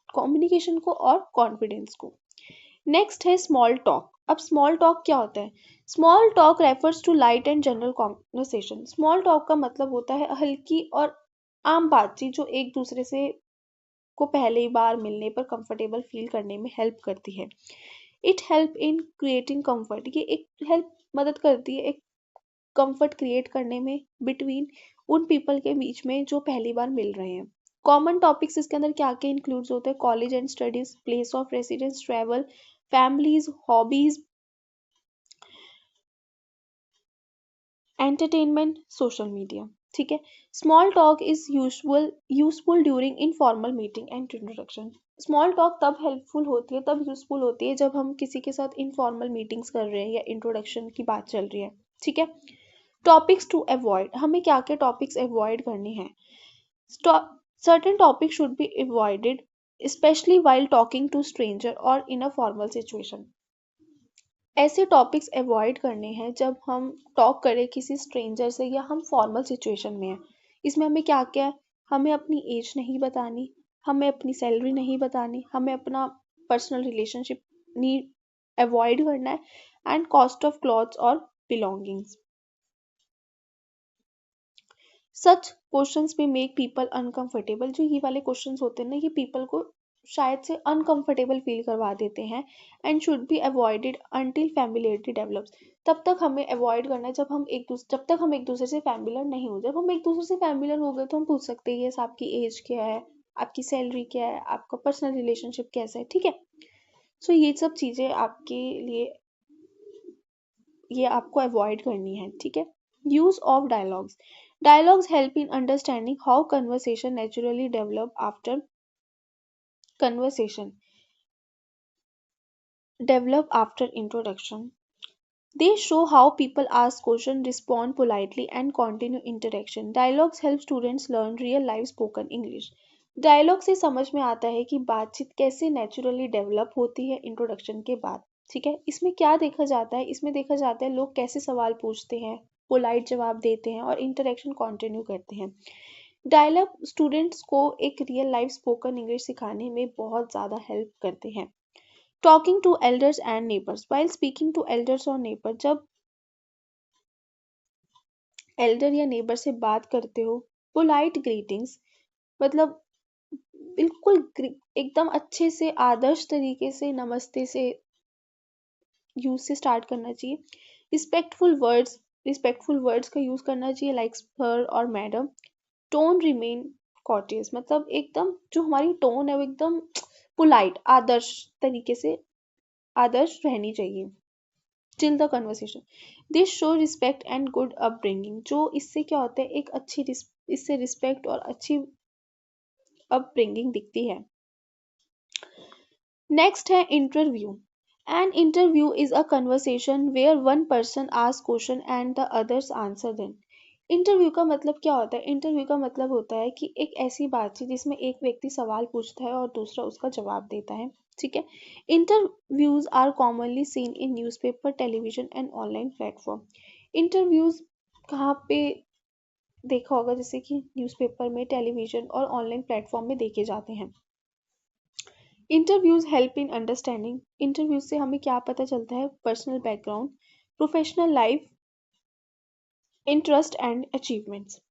कम्युनिकेशन को और कॉन्फिडेंस को। नेक्स्ट है स्मॉल टॉक। अब स्मॉल टॉक क्या होता है? Small talk refers to light and general conversation. Small talk का मतलब होता है हल्की और आम बातचीत जो एक दूसरे से को पहली बार मिलने पर कंफर्टेबल फील करने में हेल्प करती है। It help in creating comfort, ये एक हेल्प मदद करती है एक कंफर्ट क्रिएट करने में बिटवीन उन पीपल के बीच में जो पहली बार मिल रहे हैं। कॉमन टॉपिक्स इसके अंदर क्या क्या इंक्लूड्स होते हैं? College and studies, place of residence, travel, families, hobbies, entertainment, social media. ठीक है। Small talk is useful during informal meeting and introduction. Small talk तब हेल्पफुल होती है, तब यूजफुल होती है जब हम किसी के साथ इनफॉर्मल मीटिंग्स कर रहे हैं या इंट्रोडक्शन की बात चल रही है। ठीक है। टॉपिक्स टू अवॉइड, हमें क्या क्या टॉपिक्स अवॉइड करने हैं? Certain topic should be avoided specially while talking to stranger और इन अ फॉर्मल सिचुएशन। ऐसे टॉपिक्स अवॉइड करने हैं जब हम टॉक करें किसी स्ट्रेंजर से या हम फॉर्मल सिचुएशन में हैं। इसमें हमें क्या क्या है? हमें अपनी एज नहीं बतानी, हमें अपनी सैलरी नहीं बतानी, हमें अपना पर्सनल रिलेशनशिप नहीं अवॉइड करना है, एंड कॉस्ट ऑफ क्लॉथ्स और बिलोंगिंग्स। सच क्वेश्चंस में मेक पीपल अनकंफर्टेबल। जो ये वाले क्वेश्चंस होते हैं ना, ये पीपल को शायद से अनकंफर्टेबल फील करवा देते हैं, and should be avoided until familiarity develops. तब तक हमें अवॉइड करना है जब तक हम एक दूसरे से फैमिलियर नहीं हो। जब हम एक दूसरे से फैमिलियर हो गए तो हम पूछ सकते हैं यस आपकी एज क्या है, आपकी सैलरी क्या है, आपका पर्सनल रिलेशनशिप कैसा है। ठीक है। सो ये सब चीज़ें आपके लिए, ये आपको अवॉइड करनी है। ठीक है। Use of dialogues, dialogues help in understanding how conversation naturally conversation develop after introduction. They show how people ask questions, respond politely, and continue interaction. Dialogues help students learn real life spoken English. Dialogue से समझ में आता है कि बातचीत कैसे naturally develop होती है इंट्रोडक्शन के बाद। ठीक है। इसमें क्या देखा जाता है? इसमें देखा जाता है लोग कैसे सवाल पूछते हैं, पोलाइट जवाब देते हैं और इंटरेक्शन कंटिन्यू करते हैं। डायलॉग स्टूडेंट्स को एक रियल लाइफ स्पोकन इंग्लिश सिखाने में बहुत ज़्यादा हेल्प करते हैं। Talking to elders and neighbours, while speaking to elders और नेबर, जब एल्डर या नेबर से बात करते हो, पोलाइट ग्रीटिंग्स, मतलब बिल्कुल एकदम अच्छे से आदर्श तरीके से नमस्ते से यूज से स्टार्ट करना चाहिए। रिस्पेक्टफुल वर्ड्स का यूज करना चाहिए, लाइक सर और मैडम। टोन रिमेन कॉर्टियस, मतलब एकदम जो हमारी टोन है वो एकदम पोलाइट आदर्श तरीके से आदर्श रहनी चाहिए। Till the conversation, this show respect and good upbringing. जो इससे क्या होता है, एक अच्छी इससे रिस्पेक्ट और अच्छी अपब्रिंगिंग दिखती है। नेक्स्ट है interview. An interview is a conversation where one person ask question and the others answer them. Interview का मतलब क्या होता है? इंटरव्यू का मतलब होता है कि एक ऐसी बातचीत जिसमें एक व्यक्ति सवाल पूछता है और दूसरा उसका जवाब देता है। ठीक है। Interviews are commonly seen in newspaper, television and online platform. Interviews कहाँ पे देखा होगा? जैसे कि न्यूज़पेपर में, टेलीविजन और ऑनलाइन प्लेटफॉर्म में देखे जाते हैं। Interviews help in understanding, interviews से हमें क्या पता चलता है? Personal background, professional life, interest and achievements.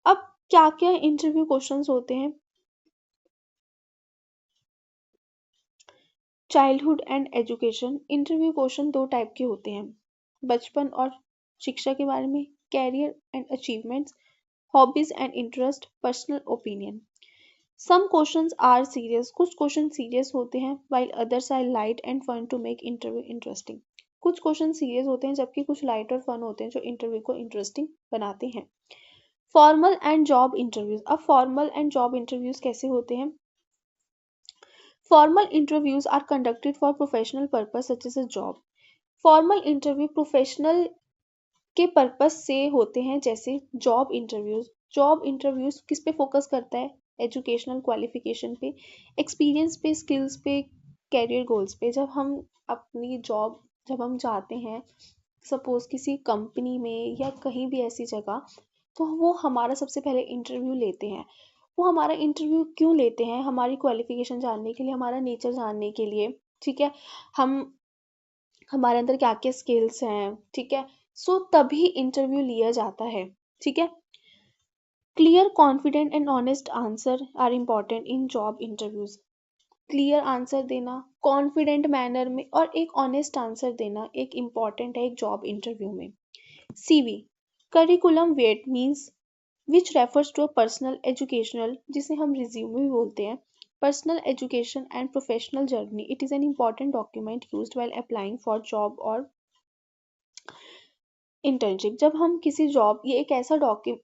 अब क्या क्या इंटरव्यू क्वेश्चंस होते हैं? Childhood and education, interview question दो टाइप के होते हैं, बचपन और शिक्षा के बारे में, career and achievements, hobbies and interest, personal opinion. Some questions are serious, कुछ क्वेश्चन सीरियस होते हैं, while others are light and fun to make interview interesting। कुछ क्वेश्चन सीरियस होते हैं जबकि कुछ लाइट और फन होते हैं जो इंटरव्यू को इंटरेस्टिंग बनाते हैं। फॉर्मल एंड जॉब इंटरव्यूज, अब फॉर्मल एंड जॉब इंटरव्यूज कैसे होते हैं? Formal interviews are conducted for professional purpose such as a job. Formal interview professional के पर्पस से होते हैं, जैसे जॉब इंटरव्यूज। जॉब इंटरव्यूज किस पे फोकस करता है? एजुकेशनल क्वालिफिकेशन पे, एक्सपीरियंस पे, स्किल्स पे, कैरियर गोल्स पे। जब हम जाते हैं सपोज किसी कंपनी में या कहीं भी ऐसी जगह, तो वो हमारा सबसे पहले इंटरव्यू लेते हैं। वो हमारा इंटरव्यू क्यों लेते हैं? हमारी क्वालिफिकेशन जानने के लिए, हमारा नेचर जानने के लिए। ठीक है। हम हमारे अंदर क्या क्या स्किल्स हैं। ठीक है। सो तभी इंटरव्यू लिया जाता है। ठीक है। Clear, confident and honest answer are important in job interviews. Clear answer देना, कॉन्फिडेंट मैनर में और एक ऑनेस्ट आंसर देना एक इम्पॉर्टेंट है एक जॉब इंटरव्यू में। CV, curriculum vitae means which refers to a personal educational, जिसे हम रिज्यूमे भी बोलते हैं, personal education and professional journey. It is an important document used while applying for job और इंटर्नशिप. जब हम किसी जॉब, ये एक ऐसा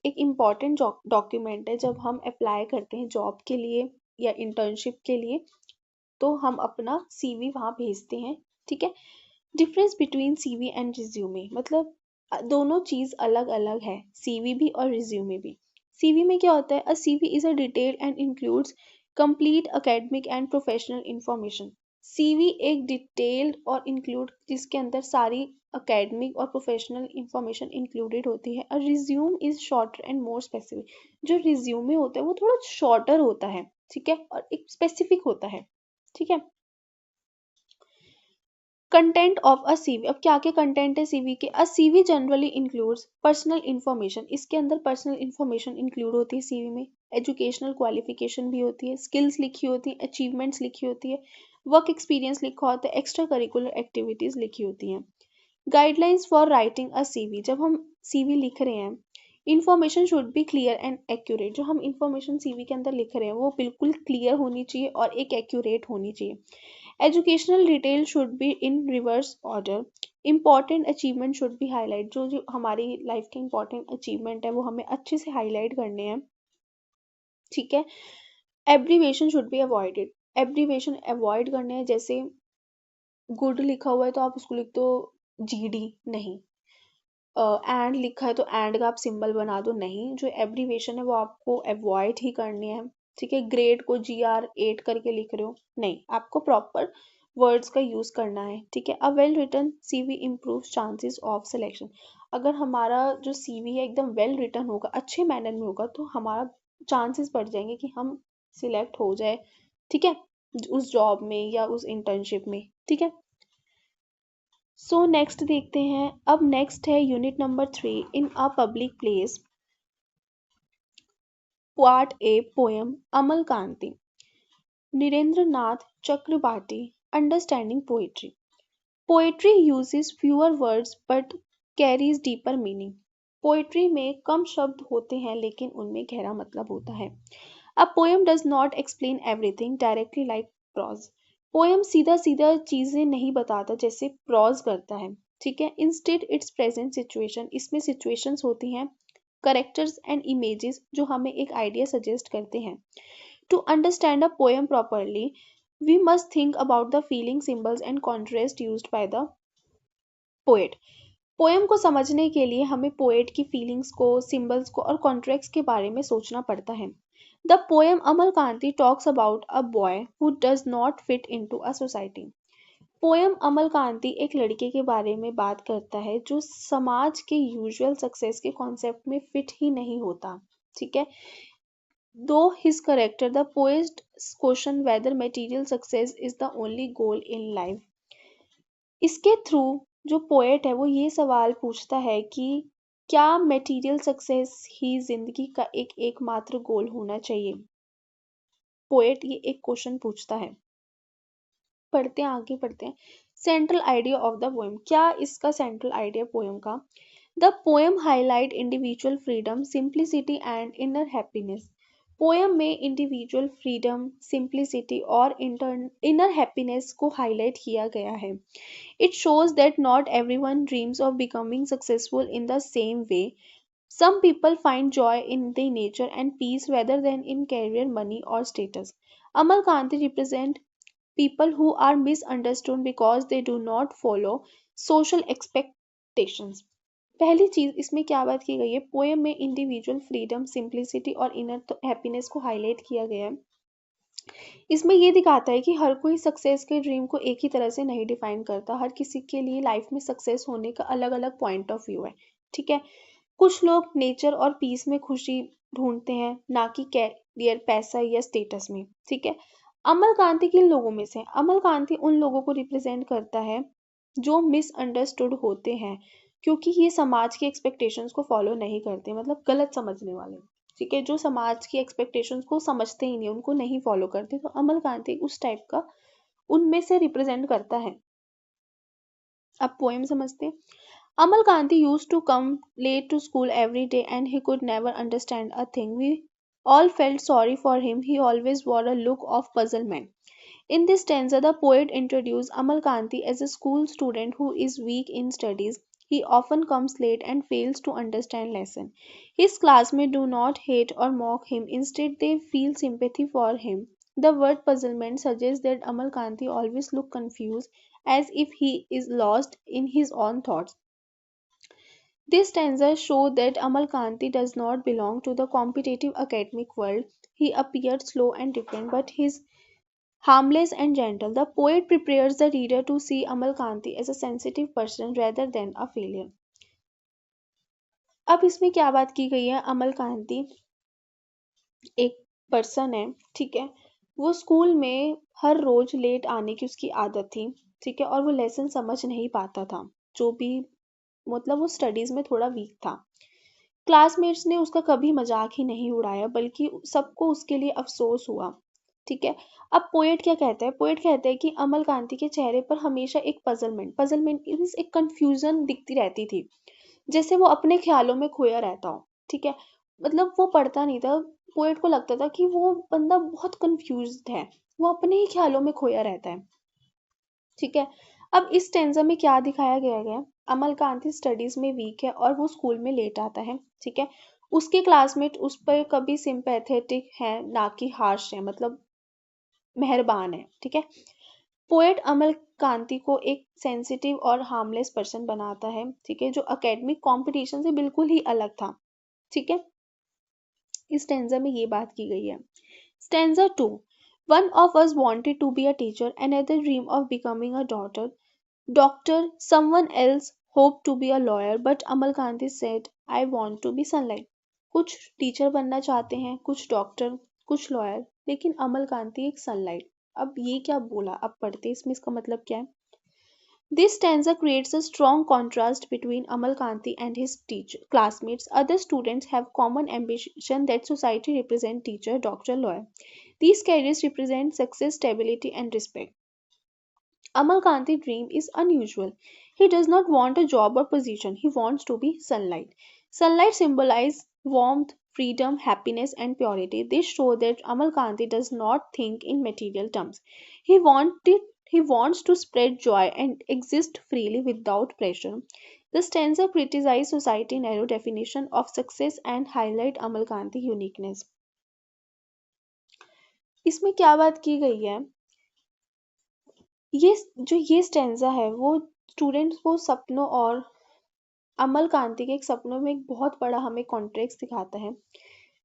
एक इम्पॉर्टेंट डॉक्यूमेंट है जब हम अप्लाई करते हैं जॉब के लिए या इंटर्नशिप के लिए, तो हम अपना सीवी वहाँ भेजते हैं. ठीक है. Difference between CV and resume, मतलब दोनों चीज़ अलग अलग है, सीवी भी और रिज्यूमे भी. सीवी में क्या होता है? A CV is a detail and includes complete academic and professional information. CV एक डिटेल्ड और इंक्लूड, जिसके अंदर सारी एकेडमिक और प्रोफेशनल इंफॉर्मेशन इंक्लूडेड होती है. A resume is shorter and more specific. जो रिज्यूमे होता है वो थोड़ा शॉर्टर होता है, ठीक है, और एक स्पेसिफिक होता है. ठीक है. Content of a CV. अब क्या क्या कंटेंट है सीवी के? A CV generally includes personal information. इसके अंदर पर्सनल इंफॉर्मेशन इंक्लूड होती है सीवी में. एजुकेशनल क्वालिफिकेशन भी होती है, स्किल्स लिखी होती है, अचीवमेंट्स लिखी होती है, वर्क एक्सपीरियंस लिखा होता है, एक्स्ट्रा करिकुलर एक्टिविटीज लिखी होती हैं. Guidelines for writing a CV. जब हम सीवी लिख रहे हैं, information should be clear and accurate. जो हम इंफॉर्मेशन सीवी के अंदर लिख रहे हैं वो बिल्कुल क्लियर होनी चाहिए और एक एक्यूरेट होनी चाहिए. Educational detail should be in reverse order. Important achievement should be highlight. जो जो हमारी लाइफ के इंपॉर्टेंट अचीवमेंट है वो हमें अच्छे से हाईलाइट करने हैं. ठीक है. Abbreviation should be avoided. Abbreviation avoid करने हैं. जैसे गुड लिखा हुआ है तो आप उसको लिख दो जीडी, नहीं. एंड लिखा है तो एंड का आप सिंबल बना दो, नहीं. जो एब्रीवेशन है वो आपको अवॉइड ही करनी है. ठीक है. ग्रेड को GR8 करके लिख रहे हो, नहीं, आपको प्रॉपर वर्ड्स का यूज करना है. ठीक है. A well written CV improve chances of selection. अगर हमारा जो सीवी है एकदम वेल रिटन होगा, अच्छे मैनर में होगा, तो हमारा चांसेस बढ़ जाएंगे कि हम सिलेक्ट हो जाए. ठीक है. उस जॉब में या उस इंटर्नशिप में. ठीक है. सो नेक्स्ट देखते हैं. अब नेक्स्ट है unit number 3, in a public place, part A, poem Amal Kanti. Nirendra Nath Chakraborty. Understanding poetry. Poetry uses fewer words but carries deeper meaning. Poetry में कम शब्द होते हैं लेकिन उनमें गहरा मतलब होता है. A poem does not explain everything directly like prose. Poem सीधा सीधा चीजें नहीं बताता जैसे प्रोज करता है. ठीक है. Instead it's present situation. इसमें सिचुएशंस होती हैं, करेक्टर्स एंड इमेजेस जो हमें एक आइडिया सजेस्ट करते हैं. To understand a poem properly we must think about the feeling, symbols and contrast used by the poet. Poem को समझने के लिए हमें पोएट की फीलिंग्स को, सिंबल्स को और कॉन्ट्रैक्ट्स के बारे में सोचना पड़ता है. The poem Amal Kanti talks about a boy who does not fit into a society. Poem Amal Kanti एक लड़के के बारे में बात करता है जो समाज के यूजुअल सक्सेस के कॉन्सेप्ट में फिट ही नहीं होता. ठीक है. दो his character the poet question whether material success is the only goal in life. इसके थ्रू जो पोएट है वो ये सवाल पूछता है कि क्या मटेरियल सक्सेस ही जिंदगी का एक एकमात्र गोल होना चाहिए. पोएट ये एक क्वेश्चन पूछता है. पढ़ते हैं, आगे पढ़ते हैं. Central idea of the poem. क्या इसका सेंट्रल आइडिया पोएम का? The poem highlight individual freedom, simplicity and inner happiness. Poem में इंडिविजुअल फ्रीडम, सिंप्लिसिटी और इनर हैप्पीनेस को हाईलाइट किया गया है. It shows that not everyone dreams of becoming successful in the same way. Some people find joy in the nature and peace rather than in career, money, or status. Amal Kanti represent people who are misunderstood because they do not follow social expectations. पहली चीज इसमें क्या बात की गई है? Poem में individual freedom, simplicity और इनर हैप्पीनेस को हाईलाइट किया गया है. इसमें ये दिखाता है कि हर कोई सक्सेस के ड्रीम को एक ही तरह से नहीं डिफाइन करता. हर किसी के लिए लाइफ में सक्सेस होने का अलग अलग पॉइंट ऑफ व्यू है. ठीक है. कुछ लोग नेचर और पीस में खुशी ढूंढते हैं, ना कि कैरियर, पैसा या स्टेटस में. ठीक है. अमल कांति किन लोगों में से? अमल कांति उन लोगों को रिप्रेजेंट करता है जो मिसअंडरस्टूड होते हैं, क्योंकि ये समाज की एक्सपेक्टेशंस को फॉलो नहीं करते, मतलब गलत समझने वाले. ठीक है. जो समाज की एक्सपेक्टेशंस को समझते ही नहीं, उनको नहीं फॉलो करते, तो अमल कांति उस टाइप का उनमें से रिप्रेजेंट करता है. अब पोएम समझते हैं. Amal Kanti used to come late to school every day and he could never understand a thing. We all felt sorry for him. He always wore a look of puzzlement. In this stanza, the poet introduced Amal Kanti as a school student who is weak in studies. He often comes late and fails to understand lesson. His classmates do not hate or mock him, instead they feel sympathy for him. The word puzzlement suggests that Amal Kanti always look confused as if he is lost in his own thoughts. This stanza shows that Amal Kanti does not belong to the competitive academic world. He appears slow and different, but his harmless and gentle. The poet prepares the reader to see Amal Kanti as a sensitive person rather than a failure. अब इसमें क्या बात की गई है, अमल कांति एक person है, ठीक है। वो स्कूल में हर रोज लेट आने की उसकी आदत थी, ठीक है, और वो लेसन समझ नहीं पाता था, जो भी मतलब वो स्टडीज में थोड़ा वीक था। क्लासमेट्स ने उसका कभी मजाक ही नहीं उड़ाया, बल्कि सबको उसके लिए अफसोस हुआ, ठीक है। अब पोएट क्या कहता है, पोएट कहता है कि अमल कांति के चेहरे पर हमेशा एक पजलमेंट पजलमेंट मीन्स एक कंफ्यूजन दिखती रहती थी, जैसे वो अपने ख्यालों में खोया रहता हो, ठीक है। मतलब वो पढ़ता नहीं था, पोएट को लगता था कि वो बंदा बहुत कंफ्यूज्ड है, वो अपने ही ख्यालों में खोया रहता है, ठीक है। अब इस टेंजा में क्या दिखाया गया है, अमल कांति स्टडीज में वीक है और वो स्कूल में लेट आता है, ठीक है। उसके क्लासमेट उस पर कभी सिंपैथेटिक है ना कि हार्श है, मतलब मेहरबान है, ठीक है। पोएट अमल कांति को एक सेंसिटिव और हार्मलेस पर्सन बनाता है, ठीक है, जो एकेडमिक कंपटीशन से बिल्कुल ही अलग था, ठीक है। इस स्टेंजा में ये बात की गई है। Stanza 2, one of us wanted to be a teacher, another dream of becoming a doctor, someone else hoped to be a lawyer, but Amal Gandhi said, I want to be sunlight. कुछ teacher बनना चाहते हैं, कुछ doctor, कुछ lawyer, लेकिन अमल कांति एक sunlight. अब ये क्या बोला, अब पढ़ते इसमें इसका मतलब क्या है। This stanza creates a strong contrast between Amal Kanti and his classmates. Other students have common ambition that society represent teacher, doctor, lawyer. These careers represent success, stability, and respect. Amal Kanti's dream is unusual. He does not want a job or position. He wants to be sunlight. Sunlight symbolizes warmth, freedom, happiness, and purity. This shows that Amal Kanti does not think in material terms. He wanted he wants to spread joy and exist freely without pressure. The stanza criticizes society's narrow definition of success and highlight Amal Kanti's uniqueness. इसमें क्या बात की गई है, ये stanza है वो students को सपनों और अमल कांति के एक सपनों में एक बहुत बड़ा हमें कॉन्ट्रेक्ट दिखाता है।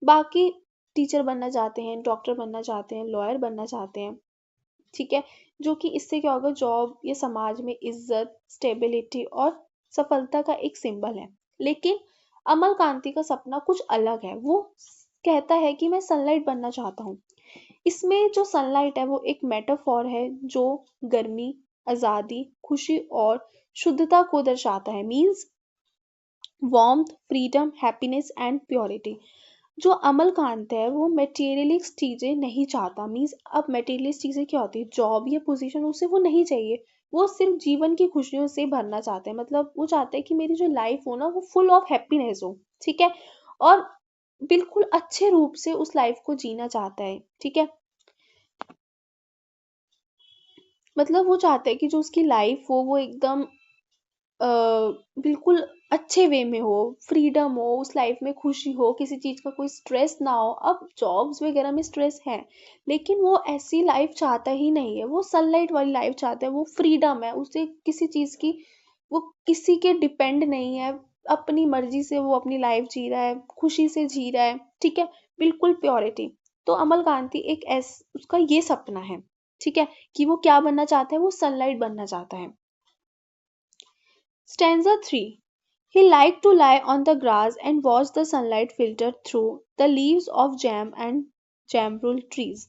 बाकी टीचर बनना चाहते हैं, डॉक्टर बनना चाहते हैं, लॉयर बनना चाहते हैं, ठीक है, जो कि इससे क्या होगा, जॉब या समाज में इज्जत, स्टेबिलिटी और सफलता का एक सिंबल है। लेकिन अमल कांति का सपना कुछ अलग है, वो कहता है कि मैं सनलाइट बनना चाहता हूँ। इसमें जो सनलाइट है वो एक मेटाफॉर है जो गर्मी, आजादी, खुशी और शुद्धता को दर्शाता है, means warmth, freedom, happiness and purity. जो अमल कांत है वो मटेरियलिस्ट चीजें नहीं चाहता, मीन्स अब मटेरियलिस्ट चीजें क्या होती है, जॉब या पोजीशन उसे वो नहीं चाहिए, वो सिर्फ जीवन की खुशियों से भरना चाहते हैं, मतलब वो चाहते हैं कि मेरी जो लाइफ हो ना वो फुल ऑफ हैप्पीनेस हो, ठीक है, और बिल्कुल अच्छे रूप से उस लाइफ को जीना चाहता है, ठीक है। मतलब वो चाहता है कि जो उसकी लाइफ हो वो एकदम बिल्कुल अच्छे वे में हो, फ्रीडम हो, उस लाइफ में खुशी हो, किसी चीज का कोई स्ट्रेस ना हो। अब जॉब्स वगैरह में स्ट्रेस है, लेकिन वो ऐसी लाइफ चाहता ही नहीं है, वो सनलाइट वाली लाइफ चाहता है, वो फ्रीडम है, उसे किसी चीज की, वो किसी के डिपेंड नहीं है, अपनी मर्जी से वो अपनी लाइफ जी रहा है, खुशी से जी रहा है, ठीक है, बिल्कुल प्योरिटी। तो अमल कांति एक उसका ये सपना है, ठीक है, कि वो क्या बनना चाहता है, वो सनलाइट बनना चाहता है। Stanza 3. He liked to lie on the grass and watch the sunlight filter through the leaves of jam and jambrul trees.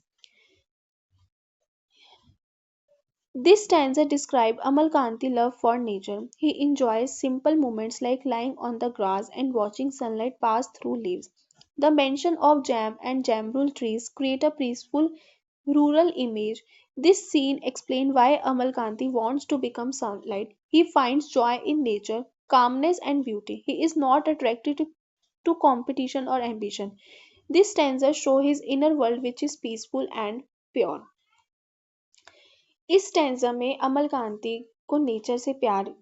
This stanza describes Amal Kanti's love for nature. He enjoys simple moments like lying on the grass and watching sunlight pass through leaves. The mention of jam and jambrul trees create a peaceful rural image. This scene explains why Amal Kanti wants to become sunlight. He finds joy in nature, calmness and beauty. He is not attracted to competition or ambition. This stanza show his inner world which is peaceful and pure. इस stanza में अमल कांति को nature से प्यार,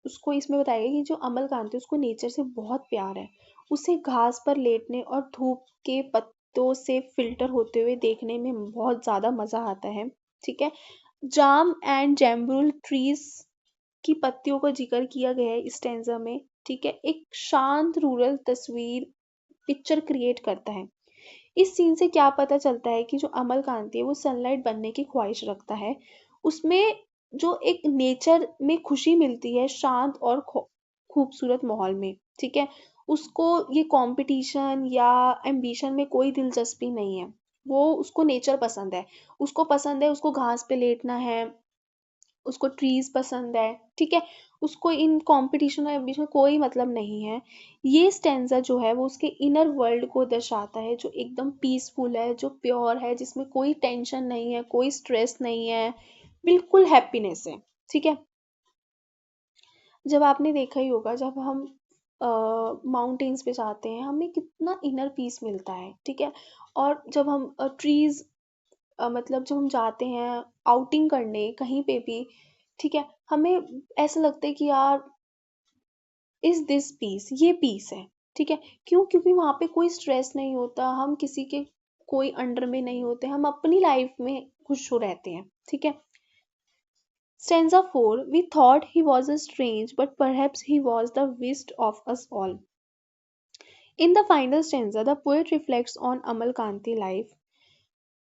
उसको इसमें बताया गया कि जो अमल कांति है उसको नेचर से बहुत प्यार है। उसे घास पर लेटने और धूप के पत्तों से फिल्टर होते हुए देखने में बहुत ज़्यादा मज़ा आता है। ठीक है। जाम एंड जैम्बुल ट्रीज की पत्तियों का जिक्र किया गया है इस स्टैंजा में। ठीक है। एक शांत रूरल तस्वीर पिक्चर क्रिएट करता है। इस सीन से क्या पता चलता है कि जो अमल कांति है वो सनलाइट बनने की ख्वाहिश रखता है। उसमें जो एक नेचर में खुशी मिलती है शांत और खूबसूरत माहौल में। ठीक है। उसको ये कंपटीशन या एम्बिशन में कोई दिलचस्पी नहीं है। वो उसको नेचर पसंद है। उसको पसंद है, उसको घास पे लेटना है, उसको ट्रीज पसंद है। ठीक है। उसको इन कंपटीशन और एम्बिशन में कोई मतलब नहीं है। ये स्टेंजा जो है वो उसके इनर वर्ल्ड को दर्शाता है जो एकदम पीसफुल है, जो प्योर है, जिसमें कोई टेंशन नहीं है, कोई स्ट्रेस नहीं है, बिल्कुल हैप्पीनेस है। ठीक है। जब आपने देखा ही होगा जब हम माउंटेन्स पे जाते हैं हमें कितना इनर पीस मिलता है। ठीक है। और जब हम ट्रीज मतलब जब हम जाते हैं आउटिंग करने कहीं पे भी, ठीक है, हमें ऐसा लगता है कि यार इज दिस पीस, ये पीस है। ठीक है। क्यों? क्योंकि वहां पे कोई स्ट्रेस नहीं होता, हम किसी के कोई अंडर में नहीं होते, हम अपनी लाइफ में खुश हो रहते हैं। ठीक है। Stanza 4. We thought he was a strange, but perhaps he was the wisest of us all. In the final stanza, the poet reflects on Amal Kanti life.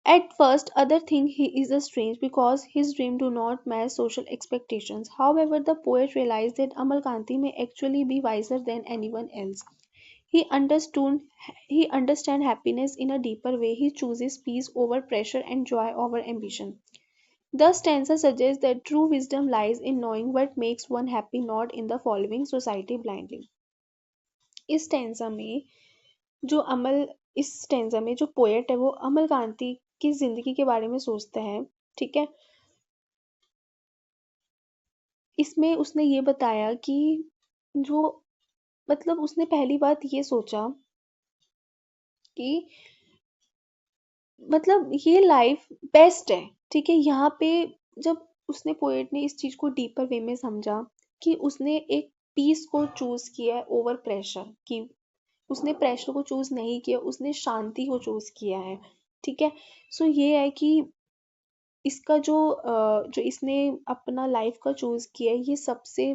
At first, others think he is a strange because his dreams do not match social expectations. However, the poet realized that Amal Kanti may actually be wiser than anyone else. He understood he understands happiness in a deeper way. He chooses peace over pressure and joy over ambition. The stanza suggests that true wisdom lies in knowing what makes one happy, not in the following society blindly. इस stanza में जो अमल इस stanza में जो poet है वो अमल कांति की जिंदगी के बारे में सोचता है। ठीक है। इसमें उसने ये बताया कि जो मतलब उसने पहली बात ये सोचा कि मतलब ये लाइफ बेस्ट है। ठीक है। यहाँ पे जब उसने पोएट ने इस चीज को डीपर वे में समझा कि उसने एक पीस को चूज किया है ओवर प्रेशर, कि उसने प्रेशर को चूज नहीं किया, उसने शांति को चूज किया है। ठीक है। सो ये है कि इसका जो इसने अपना लाइफ का चूज किया है ये सबसे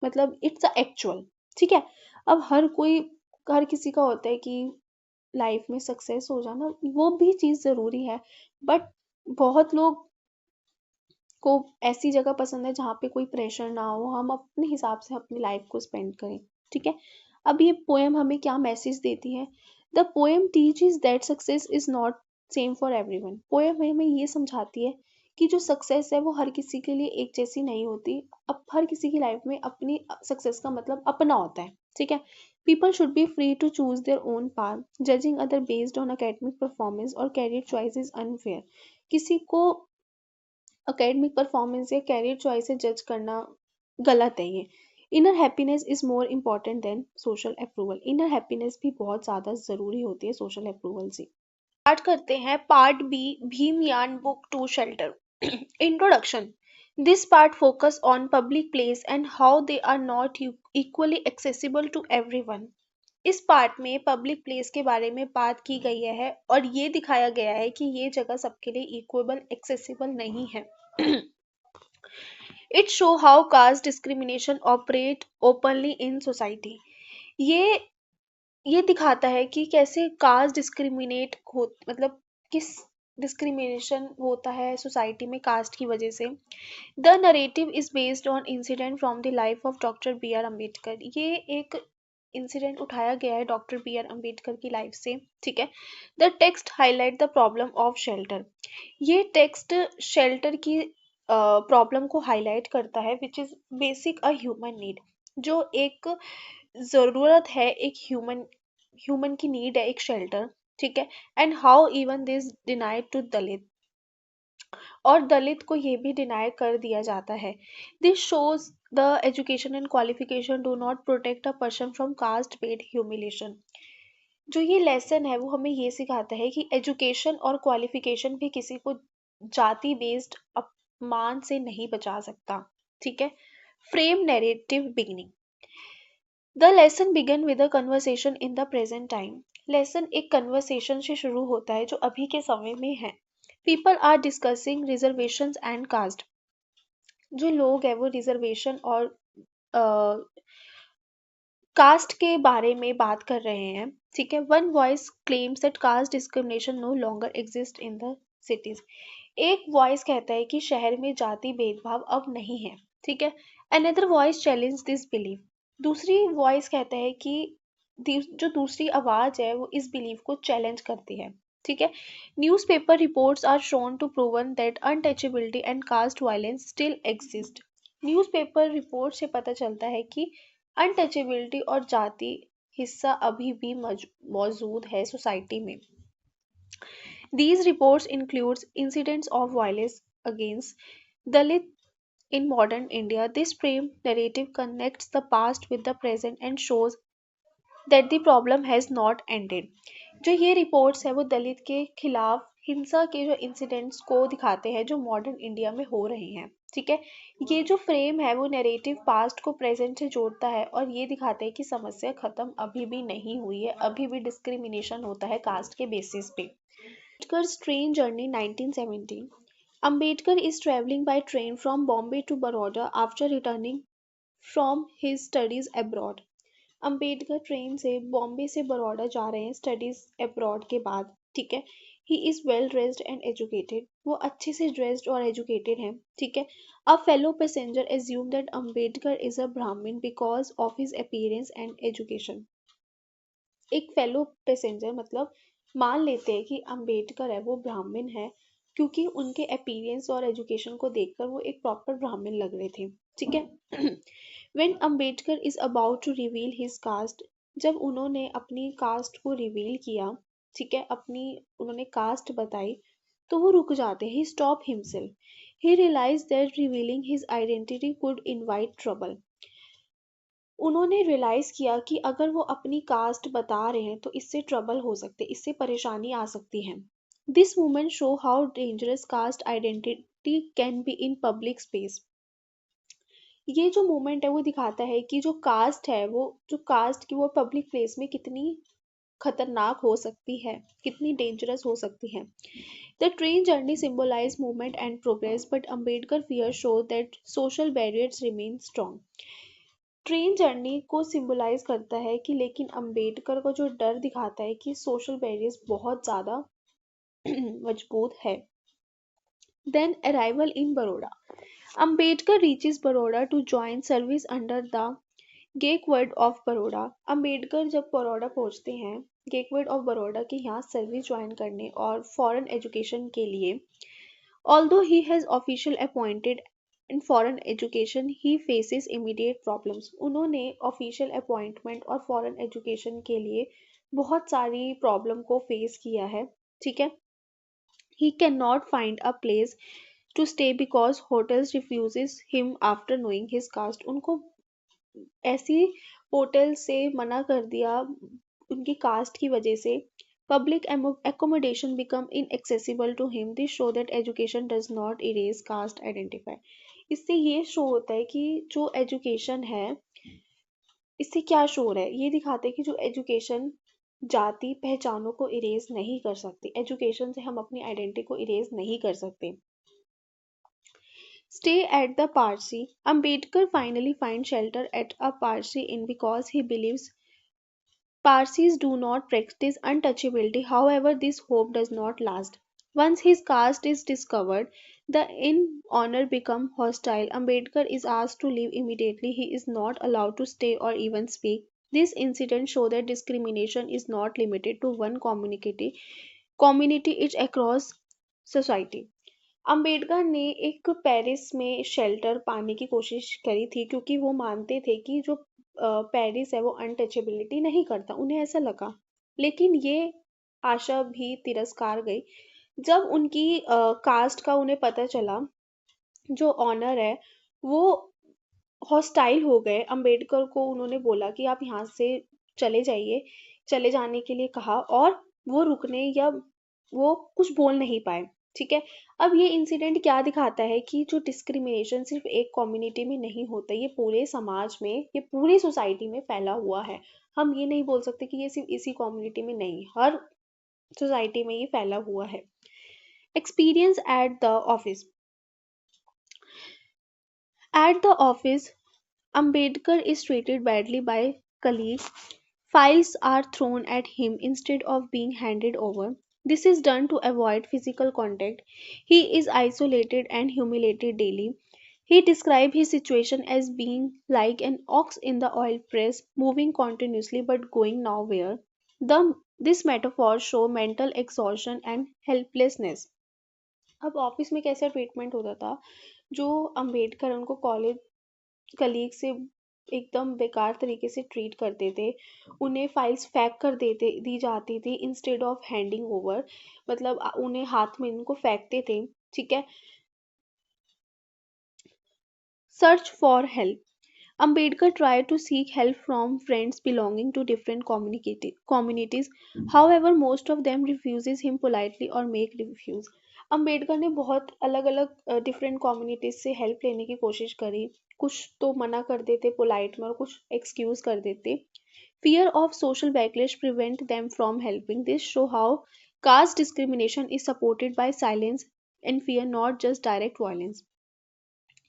मतलब इट्स अ एक्चुअल। ठीक है। अब हर किसी का होता है कि लाइफ में सक्सेस हो जाना, वो भी चीज़ ज़रूरी है, बट बहुत लोग को ऐसी जगह पसंद है जहाँ पे कोई प्रेशर ना हो, हम अपने हिसाब से अपनी लाइफ को स्पेंड करें। ठीक है। अब ये पोएम हमें क्या मैसेज देती है? The poem teaches that success is not same for everyone. Poem हमें ये समझाती है कि जो सक्सेस है वो हर किसी के लिए एक जैसी नहीं होती। अब हर किसी की लाइफ में अपनी सक्सेस का मतलब अपना होता है। ठीक है। People should be free to choose their own path. Judging other based on academic performance और कैरियर चॉइस इज अनफेयर। किसी को अकेडमिक परफॉर्मेंस या कैरियर चॉइस से जज करना गलत है ये। Inner happiness is more important than social approval. Inner happiness भी बहुत ज़्यादा ज़रूरी होती है सोशल अप्रूवल से। स्टार्ट करते हैं part B, Bhimayana book to shelter. Introduction. This part focus on public place and how they are not equally accessible to everyone. इस पार्ट में पब्लिक प्लेस के बारे में बात की गई है और ये दिखाया गया है कि ये जगह सबके लिए इक्वेबल एक्सेसिबल नहीं है। It show how caste discrimination operate openly in society. ये ये दिखाता है कि कैसे कास्ट डिस्क्रिमिनेट हो, मतलब किस डिस्क्रिमिनेशन होता है सोसाइटी में कास्ट की वजह से। The narrative is based on incident from the life of doctor B R Ambedkar. ये एक इंसिडेंट उठाया गया है डॉक्टर बी आर अम्बेडकर की लाइफ से। ठीक है। The text highlight the problem of shelter. ये टेक्स्ट शेल्टर की प्रॉब्लम को हाईलाइट करता है which is basic a human need. जो एक ज़रूरत है, एक ह्यूमन की नीड है एक शेल्टर। ठीक है। And how even this denied to Dalit. और दलित को ये भी डिनाई कर दिया जाता है। This shows the education and qualification do not protect a person from caste based humiliation. जो ये लेसन है वो हमें ये सिखाता है कि एजुकेशन और क्वालिफिकेशन भी किसी को जाति बेस्ड अपमान से नहीं बचा सकता। ठीक है। Frame narrative beginning. The lesson began with a conversation in the present time. Lesson एक कन्वर्सेशन से शुरू होता है जो अभी के समय में है। People are discussing reservations and caste. जो लोग हैं वो रिजर्वेशन और कास्ट के बारे में बात कर रहे हैं। ठीक है। One voice claims that caste discrimination no longer exist in the cities. एक वॉइस कहता है कि शहर में जाति भेदभाव अब नहीं है। ठीक है। Another voice challenge this belief. दूसरी वॉइस कहता है कि जो दूसरी आवाज है वो इस बिलीफ को चैलेंज करती है। ठीक है। Newspaper reports are shown to proven that untouchability and caste violence still exist. Newspaper report से पता चलता है कि अनटचेबिलिटी और जाति हिस्सा अभी भी मौजूद है सोसाइटी में। These reports includes incidents of violence against Dalit in modern India. This frame narrative connects the past with the present and shows that the problem has not ended. जो ये रिपोर्ट्स है वो दलित के खिलाफ हिंसा के जो इंसिडेंट्स को दिखाते हैं जो मॉडर्न इंडिया में हो रहे हैं। ठीक है। ये जो फ्रेम है वो नैरेटिव पास्ट को प्रेजेंट से जोड़ता है और ये दिखाते हैं कि समस्या खत्म अभी भी नहीं हुई है, अभी भी डिस्क्रिमिनेशन होता है कास्ट के बेसिस पे। Ambedkar's train journey 1917. Ambedkar is traveling by train from Bombay to Baroda after returning from his studies abroad. Ambedkar train से बॉम्बे से बड़ौदा जा रहे हैं स्टडीज अब्रॉड के बाद। ठीक है। He is well dressed and educated. वो अच्छे से ड्रेस्ड और एजुकेटेड हैं। ठीक है। A fellow passenger assume that Ambedkar is a Brahmin because of his appearance and education. एक फेलो पैसेंजर मतलब मान लेते हैं कि अंबेडकर है वो ब्राह्मण है क्योंकि उनके अपीयरेंस और एजुकेशन को देखकर वो एक प्रॉपर ब्राह्मण लग रहे थे। ठीक है। When Ambedkar is about to reveal his caste. जब उन्होंने अपनी कास्ट को रिवील किया, ठीक है, अपनी उन्होंने कास्ट बताई, तो वो रुक जाते he stop himself. He realize that revealing his identity could invite trouble. उन्होंने रियलाइज किया कि अगर वो अपनी कास्ट बता रहे हैं तो इससे ट्रबल हो सकते, इससे परेशानी आ सकती है। This movement show how dangerous cast identity can be in public space. ये जो मूवमेंट है वो दिखाता है कि जो कास्ट है वो जो कास्ट की वो पब्लिक प्लेस में कितनी खतरनाक हो सकती है, कितनी डेंजरस हो सकती है। The train journey symbolise movement and progress but Ambedkar fear show that social barriers remain strong. Train journey को सिंबलाइज करता है कि लेकिन अंबेडकर को जो डर दिखाता है कि सोशल बैरियर्स बहुत ज़्यादा मजबूत है। Then arrival in Baroda. Ambedkar reaches Baroda to join service under the Gaekwad of Baroda. Ambedkar जब बड़ौदा पहुंचते हैं गेकवर्ड ऑफ बड़ौदा के यहाँ सर्विस ज्वाइन करने और फॉरेन एजुकेशन के लिए, although he has official appointed in foreign education he faces immediate problems। उन्होंने ऑफिशियल अपॉइंटमेंट और फॉरेन एजुकेशन के लिए बहुत सारी प्रॉब्लम को फेस किया है। ठीक है। he cannot find a place to stay because hotels refuses him after knowing his caste। उनको ऐसी होटल से मना कर दिया उनकी कास्ट की वजह से। Public accommodation become inaccessible to him। This show that education does not erase caste identify। इससे ये शो होता है कि जो एजुकेशन है, इससे क्या शो हो रहा है, ये दिखाते हैं कि जो एजुकेशन जाति पहचानों को इरेज नहीं कर सकती। एजुकेशन से हम अपनी आइडेंटिटी को इरेज नहीं कर सकते। Stay at the Parsi। Ambedkar finally finds shelter at a Parsi inn because he believes Parsis do not practice untouchability. However, this hope does not last. Once his caste is discovered, the inn owner becomes hostile. Ambedkar is asked to leave immediately. He is not allowed to stay or even speak. This incident shows that discrimination is not limited to one community, it's across society। Ambedkar ने एक Paris में shelter पाने की कोशिश करी थी क्योंकि वो मानते थे कि जो पेरिस है वो अनटचेबिलिटी नहीं करता, उन्हें ऐसा लगा। लेकिन ये आशा भी तिरस्कार गई जब उनकी कास्ट का उन्हें पता चला, जो ऑनर है वो हॉस्टाइल हो गए। अंबेडकर को उन्होंने बोला कि आप यहाँ से चले जाइए, चले जाने के लिए कहा, और वो रुकने या वो कुछ बोल नहीं पाए। ठीक है। अब ये इंसिडेंट क्या दिखाता है कि जो डिस्क्रिमिनेशन सिर्फ एक कम्युनिटी में नहीं होता, ये पूरे समाज में, ये पूरी सोसाइटी में फैला हुआ है। हम ये नहीं बोल सकते कि ये सिर्फ इसी कम्युनिटी में, नहीं, हर सोसाइटी में ये फैला हुआ है। Experience at the office. At the office, Ambedkar is treated badly by colleagues. Files are thrown at him instead of being handed over. This is done to avoid physical contact. He is isolated and humiliated daily. He described his situation as being like an ox in the oil press, moving continuously but going nowhere. This metaphor show mental exhaustion and helplessness. अब office में कैसा treatment होता था, जो अंबेडकर उनको college colleague से एकदम बेकार तरीके से ट्रीट करते थे। उन्हें फाइल्स फेंक कर देते दी जाती थी इंस्टेड ऑफ हैंडिंग ओवर, मतलब उन्हें हाथ में उनको फेंकते थे। ठीक है। Search for help. Ambedkar tried to seek help from friends belonging to different communities. However, most of them refuses him politely or make refuse. Ambedkar ने बहुत अलग अलग डिफरेंट कम्युनिटीज से हेल्प लेने की कोशिश करी। कुछ तो मना कर देते पोलाइट में और कुछ एक्सक्यूज कर देते। Fear of social backlash prevent them from helping. This show how caste discrimination is supported by silence and fear, not just direct violence.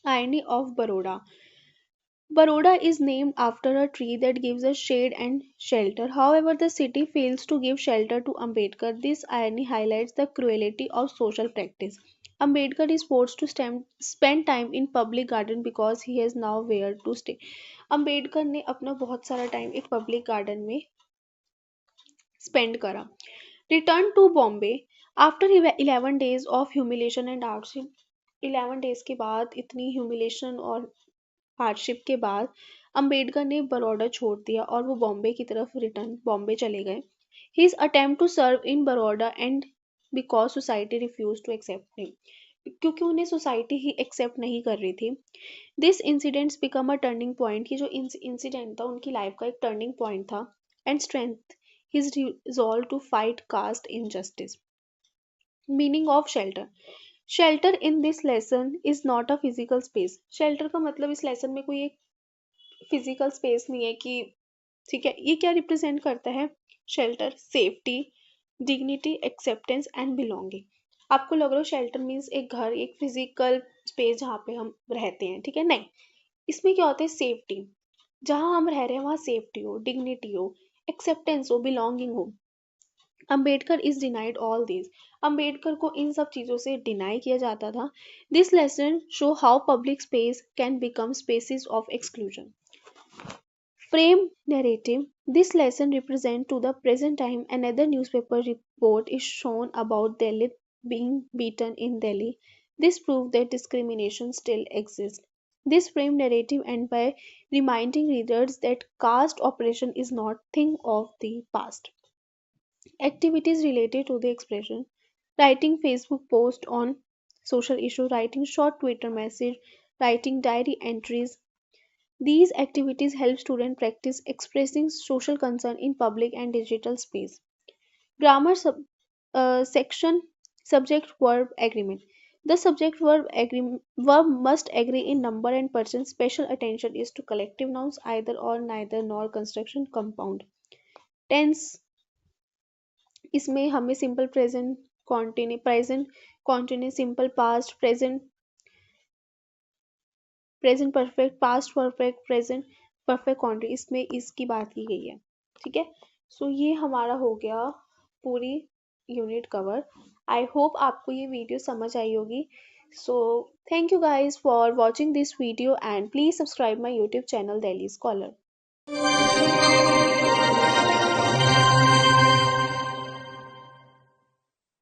Irony of Baroda. Baroda is named after a tree that gives us shade and shelter. However, the city fails to give shelter to Ambedkar. This irony highlights the cruelty of social practice. Ambedkar is forced to spend time in public garden because he has now where to stay. Ambedkar ने अपना बहुत सारा time एक public garden में spend करा। Return to Bombay after 11 days of humiliation and hardship. 11 days के बाद, इतनी ह्यूमिलेशन और हार्डशिप के बाद, अंबेडकर ने बड़ौदा छोड़ दिया और वो बॉम्बे की तरफ रिटर्न बॉम्बे चले गए। His attempt to serve in Baroda and because society refuse to accept him, क्योंकि उन्हें सोसाइटी ही एक्सेप्ट नहीं कर रही थी। This incidents become a turning point. ये जो इंसिडेंट था उनकी लाइफ का एक टर्निंग पॉइंट था। And strength his resolve to fight caste injustice. Meaning of shelter. Shelter in this lesson is not a physical space. Shelter का मतलब इस लेसन में कोई एक फिजिकल स्पेस नहीं है कि, ठीक है, ये क्या रिप्रेजेंट करता है? Shelter safety, dignity, acceptance and belonging. आपको लग रहा हो शेल्टर मीन्स एक घर, एक फिजिकल स्पेस जहाँ पे हम रहते हैं, ठीक है? नहीं, इसमें क्या होता है? सेफ्टी, जहाँ हम रह रहे हैं वहाँ सेफ्टी हो, डिग्निटी हो, एक्सेप्टेंस हो, बिलोंगिंग हो। Ambedkar is denied all this. Ambedkar को इन सब चीज़ों से डिनाई किया जाता था। This lesson show how public space can become spaces of exclusion. Frame narrative. This lesson represents to the present time. Another newspaper report is shown about Dalit being beaten in Delhi. This proves that discrimination still exists. This frame narrative ends by reminding readers that caste oppression is not thing of the past. Activities related to the expression: writing Facebook post on social issue, writing short Twitter message, writing diary entries. These activities help students practice expressing social concern in public and digital space. Grammar section: subject verb agreement. The verb must agree in number and person. Special attention is to collective nouns, either or, neither nor, construction, compound. Tense, इसमें हमें simple present continue, simple past, present perfect, past perfect, present perfect continue, इसमें इसकी बात की गई है। ठीक है। सो ये हमारा हो गया पूरी यूनिट कवर। आई होप आपको ये वीडियो समझ आई होगी। So thank you guys for watching this video and please subscribe my YouTube channel Delhi scholar.